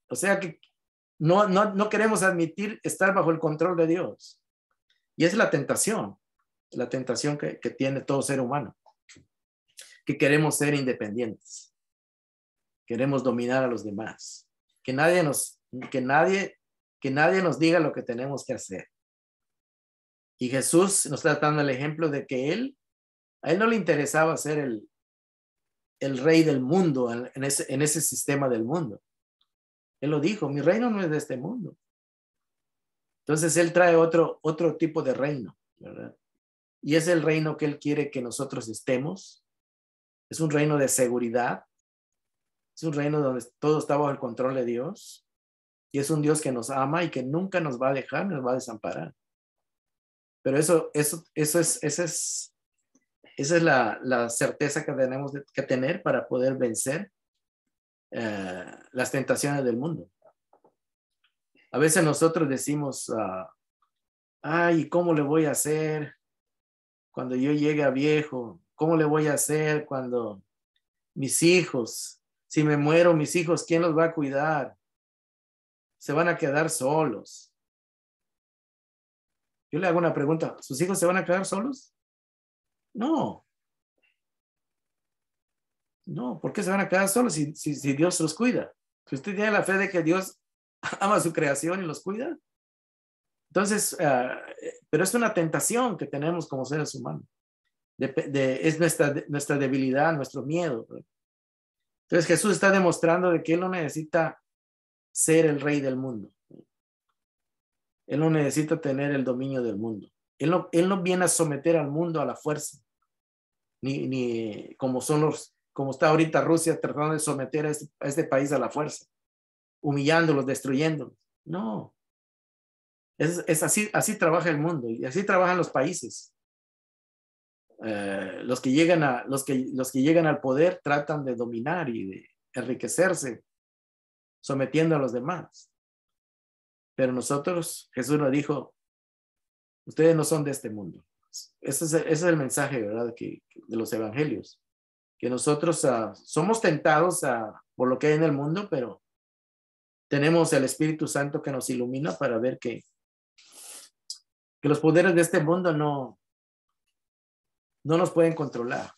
S1: o sea que no queremos admitir estar bajo el control de Dios. Y es la tentación que tiene todo ser humano, que queremos ser independientes, queremos dominar a los demás, que nadie nos diga lo que tenemos que hacer. Y Jesús nos está dando el ejemplo de que a él no le interesaba ser el rey del mundo en ese sistema del mundo. Él lo dijo, mi reino no es de este mundo. Entonces él trae otro tipo de reino, ¿verdad? Y es el reino que él quiere que nosotros estemos. Es un reino de seguridad. Es un reino donde todo está bajo el control de Dios. Y es un Dios que nos ama y que nunca nos va a dejar, nos va a desamparar. Pero esa es la certeza que tenemos que tener para poder vencer las tentaciones del mundo. A veces nosotros decimos, ay, ¿cómo le voy a hacer cuando yo llegue a viejo? ¿Cómo le voy a hacer cuando mis hijos, si me muero, mis hijos, ¿quién los va a cuidar? Se van a quedar solos. Yo le hago una pregunta, ¿sus hijos se van a quedar solos? No. No, ¿por qué se van a quedar solos si Dios los cuida? Si usted tiene la fe de que Dios ama su creación y los cuida. Entonces, pero es una tentación que tenemos como seres humanos. Es nuestra debilidad, nuestro miedo. Entonces Jesús está demostrando de que Él no necesita ser el rey del mundo. Él no necesita tener el dominio del mundo. Él no viene a someter al mundo a la fuerza. Ni como está ahorita Rusia tratando de someter a este país a la fuerza, humillándolos, destruyéndolos. No. Es así, así trabaja el mundo y así trabajan los países. Los que llegan al poder tratan de dominar y de enriquecerse, sometiendo a los demás. Pero nosotros, Jesús nos dijo, ustedes no son de este mundo. Ese es el mensaje, ¿verdad? De los evangelios. Que nosotros somos tentados por lo que hay en el mundo, pero tenemos el Espíritu Santo que nos ilumina para ver que los poderes de este mundo no nos pueden controlar.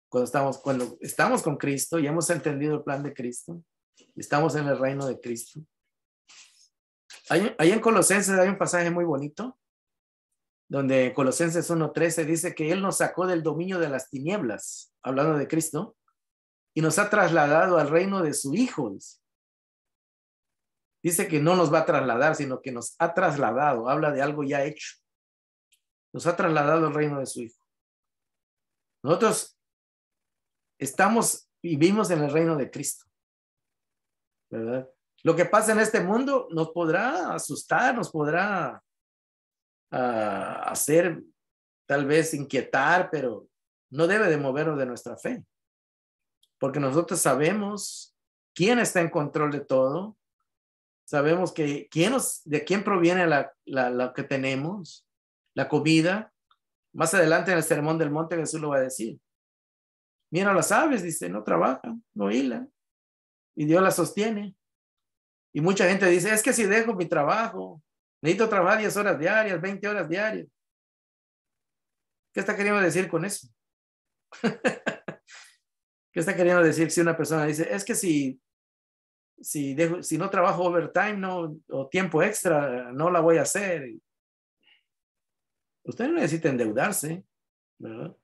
S1: Cuando estamos con Cristo y hemos entendido el plan de Cristo, estamos en el reino de Cristo. Ahí en Colosenses hay un pasaje muy bonito, donde Colosenses 1:13 dice que Él nos sacó del dominio de las tinieblas, hablando de Cristo, y nos ha trasladado al reino de su Hijo. Dice que no nos va a trasladar, sino que nos ha trasladado, habla de algo ya hecho. Nos ha trasladado al reino de su Hijo. Nosotros vivimos en el reino de Cristo, ¿verdad? Lo que pasa en este mundo nos podrá asustar, nos podrá hacer, tal vez inquietar, pero no debe de movernos de nuestra fe, porque nosotros sabemos quién está en control de todo, sabemos de quién proviene lo que tenemos, la comida. Más adelante en el Sermón del Monte Jesús lo va a decir. Mira las aves, dice, no trabajan, no hilan, y Dios las sostiene. Y mucha gente dice, es que si dejo mi trabajo, necesito trabajar 10 horas diarias, 20 horas diarias. ¿Qué está queriendo decir con eso? ¿Qué está queriendo decir si una persona dice, es que si no trabajo overtime o tiempo extra, no la voy a hacer? Usted no necesita endeudarse, ¿verdad?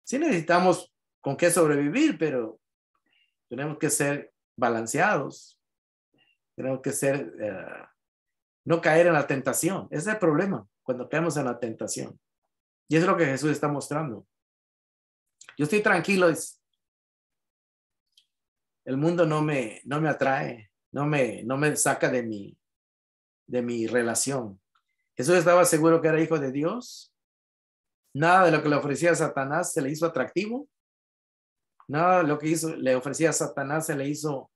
S1: Sí necesitamos con qué sobrevivir, pero tenemos que ser balanceados. Tenemos que no caer en la tentación. Ese es el problema, cuando caemos en la tentación. Y eso es lo que Jesús está mostrando. Yo estoy tranquilo. El mundo no me atrae, no me saca de mi relación. Jesús estaba seguro que era hijo de Dios. Nada de lo que le ofrecía a Satanás se le hizo atractivo. Nada de lo que le ofrecía a Satanás se le hizo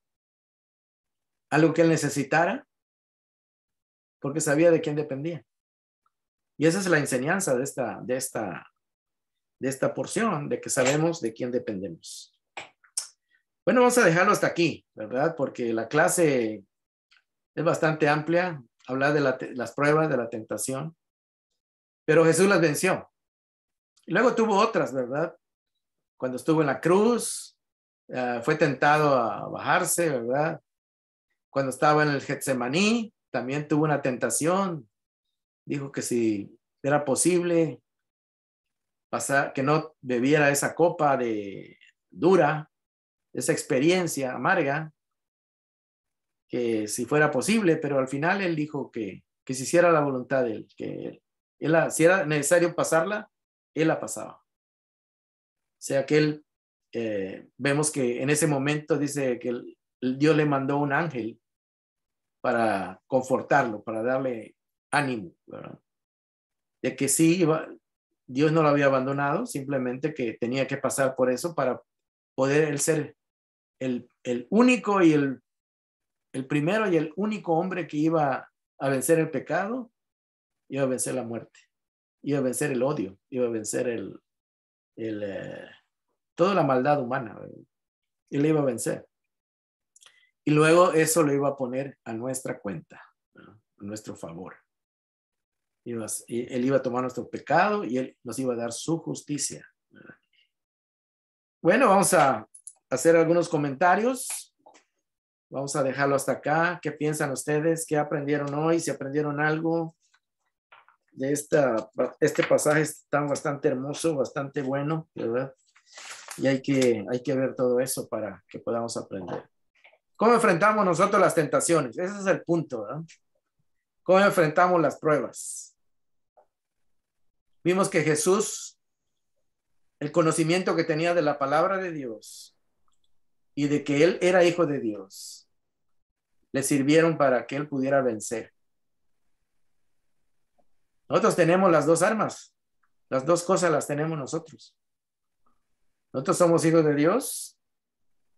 S1: algo que él necesitara, porque sabía de quién dependía. Y esa es la enseñanza de esta porción, de que sabemos de quién dependemos. Bueno, vamos a dejarlo hasta aquí, ¿verdad? Porque la clase es bastante amplia, hablar de las pruebas de la tentación, pero Jesús las venció. Y luego tuvo otras, ¿verdad? Cuando estuvo en la cruz, fue tentado a bajarse, ¿verdad? Cuando estaba en el Getsemaní, también tuvo una tentación. Dijo que si era posible que no bebiera esa copa dura, esa experiencia amarga, que si fuera posible, pero al final él dijo que se hiciera la voluntad de él, que si era necesario pasarla, él la pasaba. O sea que él, vemos que en ese momento dice que Dios le mandó un ángel para confortarlo, para darle ánimo, ¿verdad? De que sí, Dios no lo había abandonado, simplemente que tenía que pasar por eso para poder él ser el único y el primero y el único hombre que iba a vencer el pecado, iba a vencer la muerte, iba a vencer el odio, iba a vencer toda la maldad humana, ¿verdad? Él iba a vencer. Y luego eso lo iba a poner a nuestra cuenta, ¿verdad? A nuestro favor. Él iba a tomar nuestro pecado y él nos iba a dar su justicia, ¿verdad? Bueno, vamos a hacer algunos comentarios. Vamos a dejarlo hasta acá. ¿Qué piensan ustedes? ¿Qué aprendieron hoy? Si aprendieron algo de este pasaje, está bastante hermoso, bastante bueno, ¿verdad? Y hay que ver todo eso para que podamos aprender. ¿Cómo enfrentamos nosotros las tentaciones? Ese es el punto, ¿verdad? ¿Cómo enfrentamos las pruebas? Vimos que Jesús, el conocimiento que tenía de la palabra de Dios y de que él era hijo de Dios, le sirvieron para que él pudiera vencer. Nosotros tenemos las dos armas. Las dos cosas las tenemos nosotros. Nosotros somos hijos de Dios.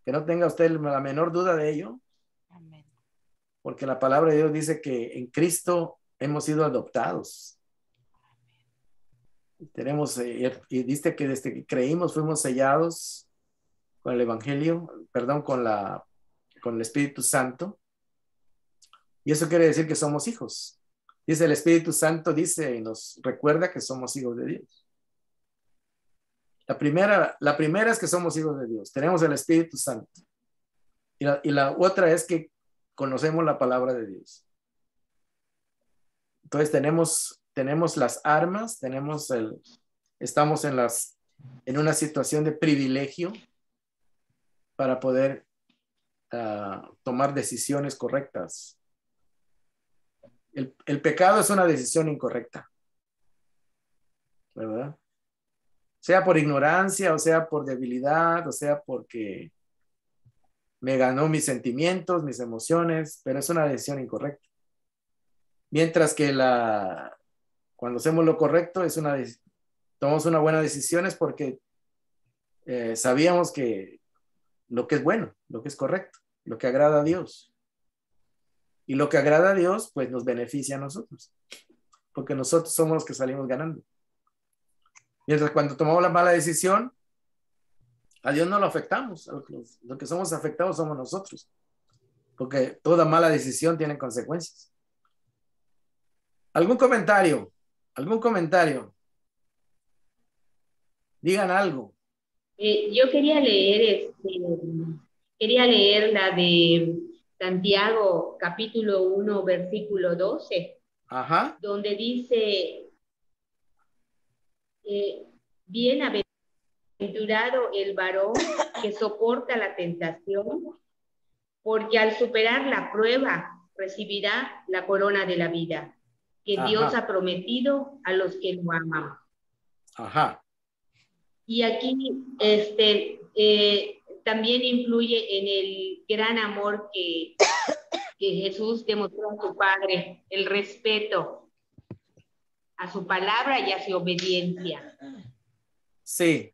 S1: Que no tenga usted la menor duda de ello.
S2: Amén.
S1: Porque la palabra de Dios dice que en Cristo hemos sido adoptados. Tenemos, y dice que desde que creímos fuimos sellados con el Evangelio, perdón, con el Espíritu Santo. Y eso quiere decir que somos hijos. Dice el Espíritu Santo, dice y nos recuerda que somos hijos de Dios. La primera es que somos hijos de Dios. Tenemos el Espíritu Santo. Y la otra es que conocemos la palabra de Dios. Entonces tenemos las armas, estamos en una situación de privilegio para poder tomar decisiones correctas. El pecado es una decisión incorrecta, ¿verdad? Sea por ignorancia, o sea por debilidad, o sea porque me ganó mis sentimientos, mis emociones, pero es una decisión incorrecta. Mientras que cuando hacemos lo correcto, tomamos una buena decisión es porque sabíamos que lo que es bueno, lo que es correcto, lo que agrada a Dios. Y lo que agrada a Dios, pues nos beneficia a nosotros, porque nosotros somos los que salimos ganando. Mientras cuando tomamos la mala decisión, a Dios no lo afectamos. Lo que somos afectados somos nosotros, porque toda mala decisión tiene consecuencias. ¿Algún comentario? ¿Algún comentario? Digan algo.
S3: Yo quería leer la de Santiago, capítulo 1, versículo 12,
S1: Ajá.
S3: donde dice, bienaventurado el varón que soporta la tentación, porque al superar la prueba recibirá la corona de la vida que
S1: Ajá.
S3: Dios ha prometido a los que lo aman.
S1: Ajá.
S3: Y aquí también influye en el gran amor que Jesús demostró a su Padre, el respeto a su palabra y a su obediencia.
S1: Sí.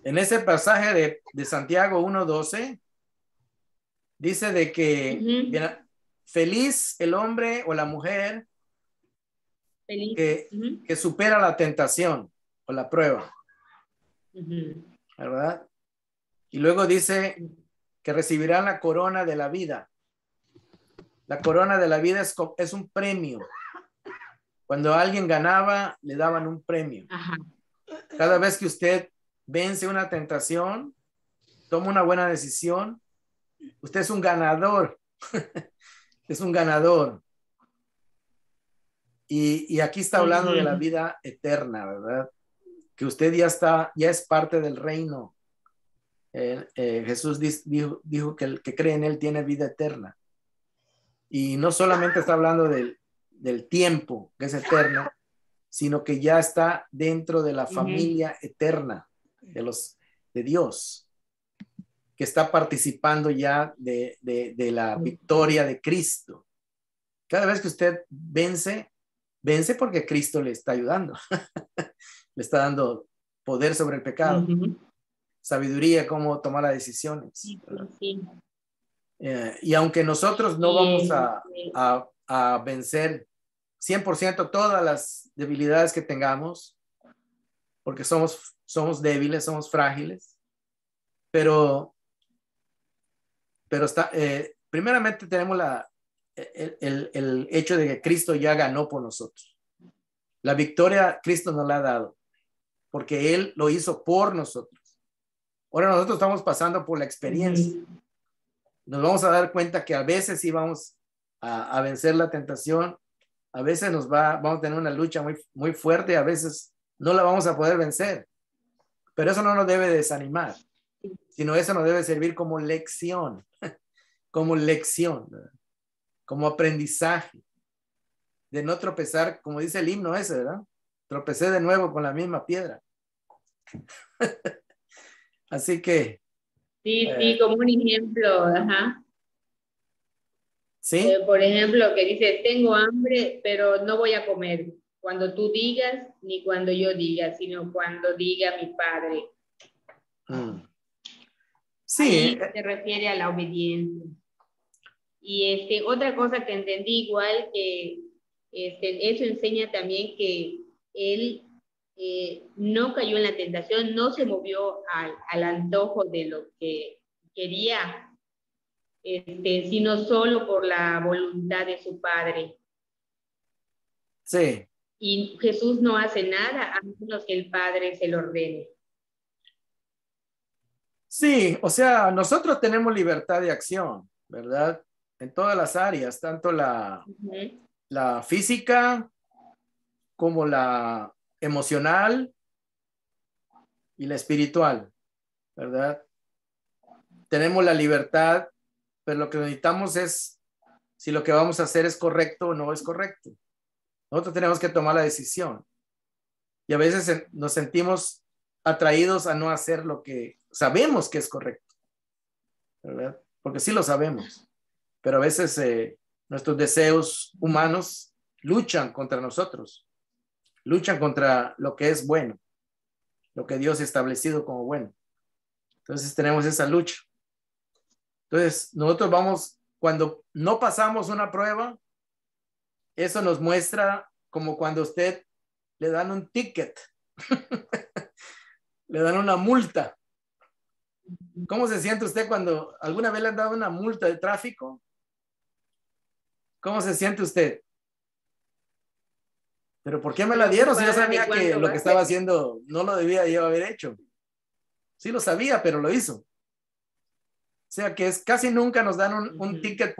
S1: En ese pasaje de Santiago 1:12, dice de que feliz el hombre o la mujer que supera la tentación o la prueba, ¿verdad? Y luego dice que recibirán la corona de la vida. La corona de la vida es un premio. Cuando alguien ganaba, le daban un premio.
S3: Ajá.
S1: Cada vez que usted vence una tentación, toma una buena decisión, usted es un ganador. Es un ganador. Y aquí está hablando de la vida eterna, ¿verdad? Que usted ya es parte del reino. Jesús dijo que el que cree en él tiene vida eterna. Y no solamente está hablando del tiempo, que es eterno, sino que ya está dentro de la familia eterna de Dios, que está participando ya de la victoria de Cristo. Cada vez que usted vence porque Cristo le está ayudando. Le está dando poder sobre el pecado. Sabiduría, cómo tomar las decisiones.
S3: Sí.
S1: Y aunque nosotros no vamos a vencer 100% todas las debilidades que tengamos, porque somos débiles, somos frágiles, pero primeramente tenemos el hecho de que Cristo ya ganó por nosotros. La victoria Cristo nos la ha dado, porque Él lo hizo por nosotros. Ahora nosotros estamos pasando por la experiencia. Nos vamos a dar cuenta que a veces sí vamos a vencer la tentación, a veces vamos a tener una lucha muy, muy fuerte, a veces no la vamos a poder vencer, pero eso no nos debe desanimar, sino eso nos debe servir como lección, como aprendizaje, de no tropezar, como dice el himno ese, ¿verdad? Tropecé de nuevo con la misma piedra. Así que
S3: Sí, como un ejemplo, ajá.
S1: ¿Sí?
S3: Por ejemplo, que dices, tengo hambre, pero no voy a comer cuando tú digas, ni cuando yo diga, sino cuando diga mi Padre.
S1: Mm. Sí,
S3: Ahí se refiere a la obediencia. Y otra cosa que entendí igual, que eso enseña también que él no cayó en la tentación, no se movió al antojo de lo que quería, sino solo por la voluntad de su Padre.
S1: sí.
S3: Y Jesús no hace nada a menos que el Padre se lo ordene.
S1: Sí, o sea, nosotros tenemos libertad de acción, ¿verdad? En todas las áreas, tanto la física como la emocional y la espiritual, ¿verdad? Tenemos la libertad, pero lo que necesitamos es si lo que vamos a hacer es correcto o no es correcto. Nosotros tenemos que tomar la decisión. Y a veces nos sentimos atraídos a no hacer lo que sabemos que es correcto, ¿verdad? Porque sí lo sabemos, pero a veces nuestros deseos humanos luchan contra nosotros, luchan contra lo que es bueno, lo que Dios ha establecido como bueno. Entonces tenemos esa lucha. Entonces nosotros vamos, cuando no pasamos una prueba, eso nos muestra como cuando a usted le dan un ticket, le dan una multa. ¿Cómo se siente usted cuando alguna vez le han dado una multa de tráfico? ¿Cómo se siente usted? ¿Pero por qué me la dieron si yo sabía que lo que estaba haciendo no lo debía yo haber hecho? Sí lo sabía, pero lo hizo. O sea que casi nunca nos dan un ticket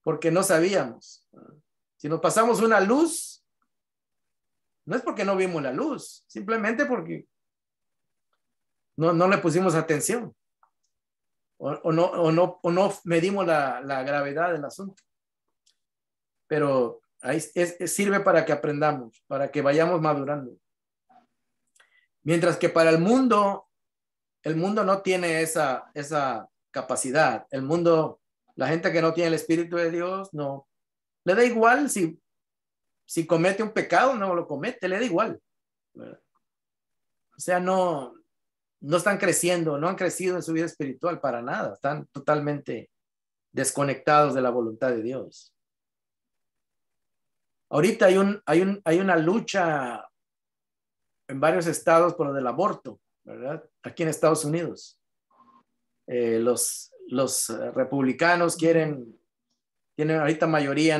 S1: porque no sabíamos. Si nos pasamos una luz, no es porque no vimos la luz, simplemente porque no le pusimos atención o no medimos la gravedad del asunto. Pero ahí sirve para que aprendamos, para que vayamos madurando. Mientras que para el mundo no tiene esa capacidad. El mundo, la gente que no tiene el Espíritu de Dios, no, le da igual si comete un pecado, no lo comete, le da igual. O sea, no están creciendo, no han crecido en su vida espiritual para nada, están totalmente desconectados de la voluntad de Dios. Ahorita hay una lucha en varios estados por lo del aborto, ¿verdad? Aquí en Estados Unidos. Los republicanos tienen ahorita mayoría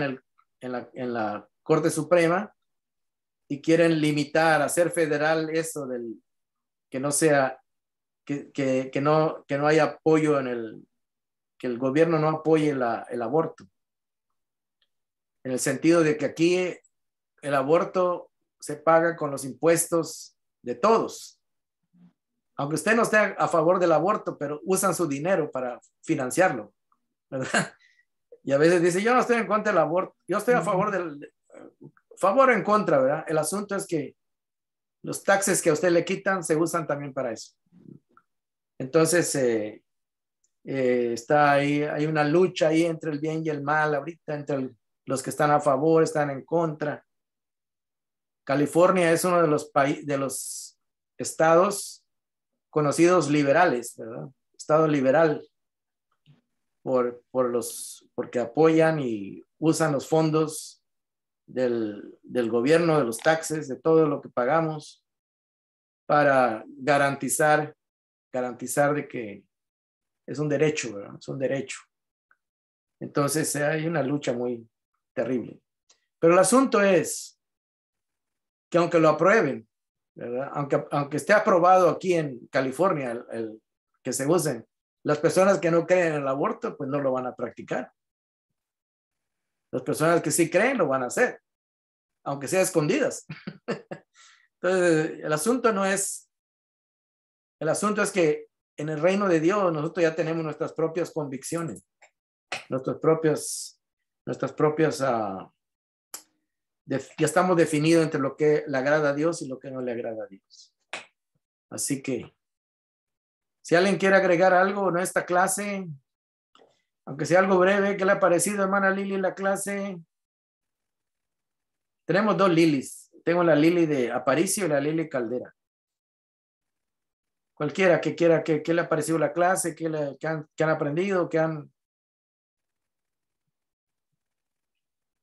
S1: en la Corte Suprema y quieren limitar, hacer federal eso del que no sea, que no haya apoyo que el gobierno no apoye el aborto. En el sentido de que aquí el aborto se paga con los impuestos de todos. Aunque usted no esté a favor del aborto, pero usan su dinero para financiarlo, ¿verdad? Y a veces dice, yo no estoy en contra del aborto, yo estoy a favor favor o en contra, ¿verdad? El asunto es que los taxes que a usted le quitan se usan también para eso. Entonces, está ahí, hay una lucha ahí entre el bien y el mal ahorita, entre los que están a favor, están en contra. California es uno de los estados conocidos liberales, ¿verdad? Estado liberal porque apoyan y usan los fondos del gobierno, de los taxes, de todo lo que pagamos para garantizar de que es un derecho, ¿verdad? Es un derecho. Entonces hay una lucha muy terrible. Pero el asunto es que aunque lo aprueben, ¿verdad? Aunque esté aprobado aquí en California el que se usen, las personas que no creen en el aborto, pues no lo van a practicar. Las personas que sí creen lo van a hacer, aunque sea escondidas. Entonces, el asunto es que en el reino de Dios nosotros ya tenemos nuestras propias convicciones, nuestras propias, ya estamos definidos entre lo que le agrada a Dios y lo que no le agrada a Dios. Así que, si alguien quiere agregar algo en esta clase, Aunque sea algo breve, ¿qué le ha parecido, hermana Lili, la clase? Tenemos dos Lilis. Tengo la Lili de Aparicio y la Lili Caldera. Cualquiera que quiera, ¿qué le ha parecido la clase? ¿Qué han aprendido? ¿Qué han...?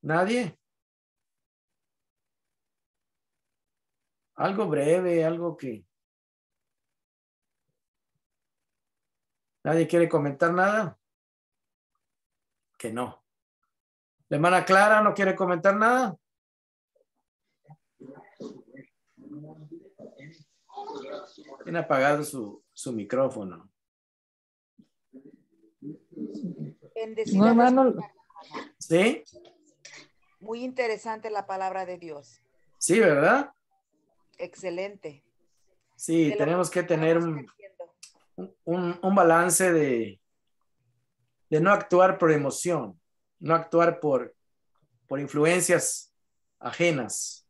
S1: ¿Nadie? Algo breve, algo que... ¿Nadie quiere comentar nada? Que no. ¿La hermana Clara no quiere comentar nada? Tiene apagado su micrófono.
S4: No, hermano.
S1: ¿Sí?
S4: Muy interesante la palabra de Dios.
S1: Sí, ¿verdad?
S4: Excelente.
S1: Sí, tenemos que tener un balance de no actuar por emoción, no actuar por influencias ajenas,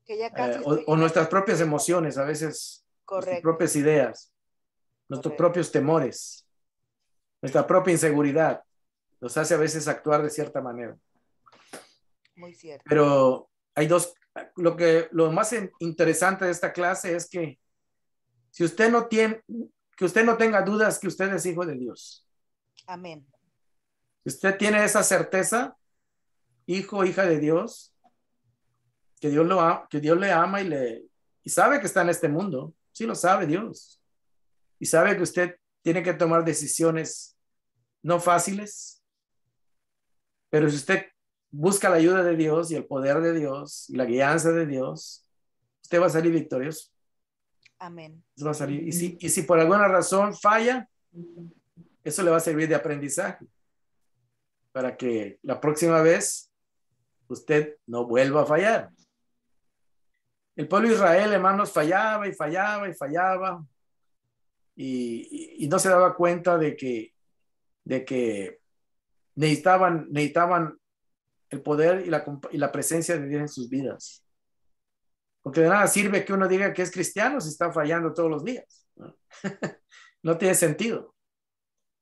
S4: Que ya casi
S1: o nuestras propias emociones, a veces nuestras propias ideas, nuestros propios temores, nuestra propia inseguridad, nos hace a veces actuar de cierta manera.
S4: Muy cierto.
S1: Pero hay dos, lo más interesante de esta clase es que si usted no tenga dudas que usted es hijo de Dios.
S4: Amén.
S1: Si usted tiene esa certeza, hijo, hija de Dios, que Dios le ama y sabe que está en este mundo. Sí lo sabe Dios. Y sabe que usted tiene que tomar decisiones no fáciles. Pero si usted busca la ayuda de Dios y el poder de Dios y la guianza de Dios, usted va a salir victorioso.
S4: Amén.
S1: Va a salir. Y si por alguna razón falla, eso le va a servir de aprendizaje para que la próxima vez usted no vuelva a fallar. El pueblo de Israel, hermanos, fallaba y fallaba y fallaba y no se daba cuenta de que necesitaban el poder y la presencia de Dios en sus vidas. Porque de nada sirve que uno diga que es cristiano si está fallando todos los días. No tiene sentido.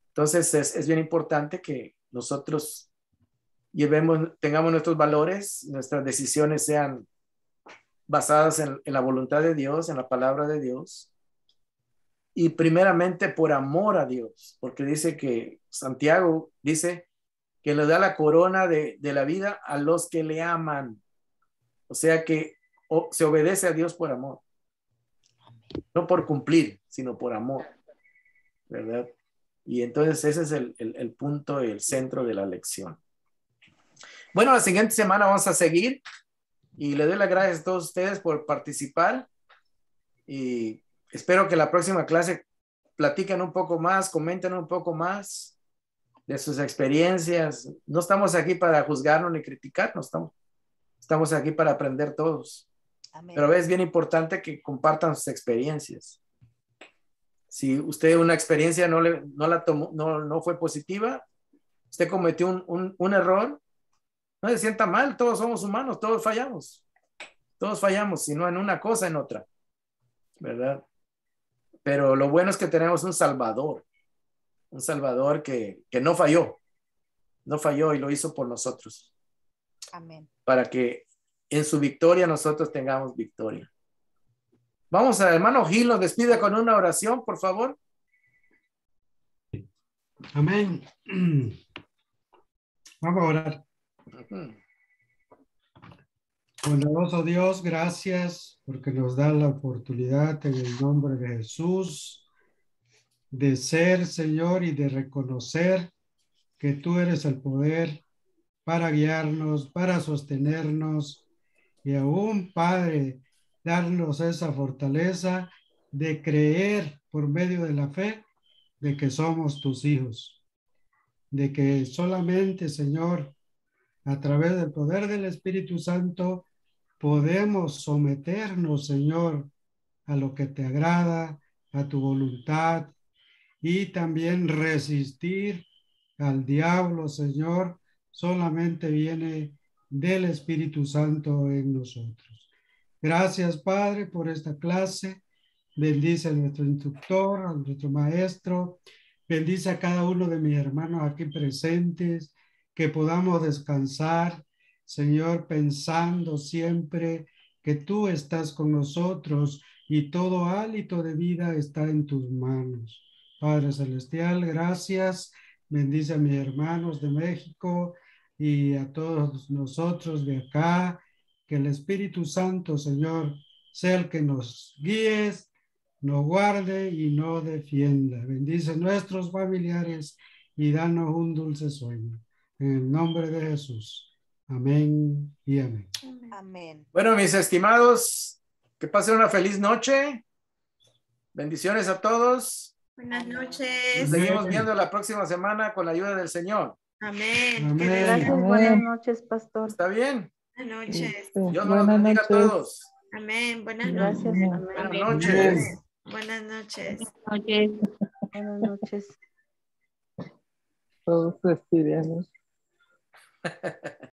S1: Entonces es bien importante que nosotros tengamos nuestros valores, nuestras decisiones sean basadas en la voluntad de Dios, en la palabra de Dios, y primeramente por amor a Dios, porque dice que Santiago dice que le da la corona de la vida a los que le aman. O sea que se obedece a Dios por amor, no por cumplir, sino por amor, ¿verdad? Y entonces ese es el punto, el centro de la lección. Bueno, la siguiente semana vamos a seguir y le doy las gracias a todos ustedes por participar y espero que la próxima clase platiquen un poco más, comenten un poco más de sus experiencias. No estamos aquí para juzgarnos ni criticarnos, estamos aquí para aprender todos. Amén. Pero es bien importante que compartan sus experiencias. Si usted una experiencia no fue positiva, usted cometió un error, no se sienta mal, todos somos humanos, todos fallamos, si no en una cosa, en otra, ¿verdad? Pero lo bueno es que tenemos un Salvador que no falló y lo hizo por nosotros.
S4: Amén.
S1: Para que en su victoria nosotros tengamos victoria. Vamos a hermano Gil, nos despide con una oración, por favor.
S5: Amén. Vamos a orar. Bondadoso Dios, gracias porque nos da la oportunidad en el nombre de Jesús de ser, Señor, y de reconocer que tú eres el poder para guiarnos, para sostenernos y aún, Padre, darnos esa fortaleza de creer por medio de la fe de que somos tus hijos, de que solamente, Señor, a través del poder del Espíritu Santo podemos someternos, Señor, a lo que te agrada, a tu voluntad y también resistir al diablo, Señor, solamente viene del Espíritu Santo en nosotros. Gracias, Padre, por esta clase. Bendice a nuestro instructor, a nuestro maestro. Bendice a cada uno de mis hermanos aquí presentes, que podamos descansar, Señor, pensando siempre que tú estás con nosotros y todo hálito de vida está en tus manos. Padre Celestial, gracias. Bendice a mis hermanos de México y a todos nosotros de acá. Que el Espíritu Santo, Señor, sea el que nos guíe, nos guarde y nos defienda. Bendice a nuestros familiares y danos un dulce sueño. En el nombre de Jesús. Amén y amén.
S4: Amén.
S1: Bueno, mis estimados, que pasen una feliz noche. Bendiciones a todos.
S2: Buenas
S1: Nos
S2: noches.
S1: seguimos viendo la próxima semana con la ayuda del Señor.
S2: Amén.
S5: Amén.
S6: Gracias,
S7: Amén.
S6: buenas noches, pastor.
S1: ¿Está bien?
S2: Buenas noches.
S1: Dios nos
S7: Buenas
S1: bendiga a
S7: noches.
S1: todos.
S2: Amén. Buenas
S6: Gracias,
S2: noches.
S6: amén.
S1: Buenas
S3: Amén.
S1: noches.
S2: Buenas noches.
S3: Noches.
S6: Buenas noches.
S7: Todos cristianos.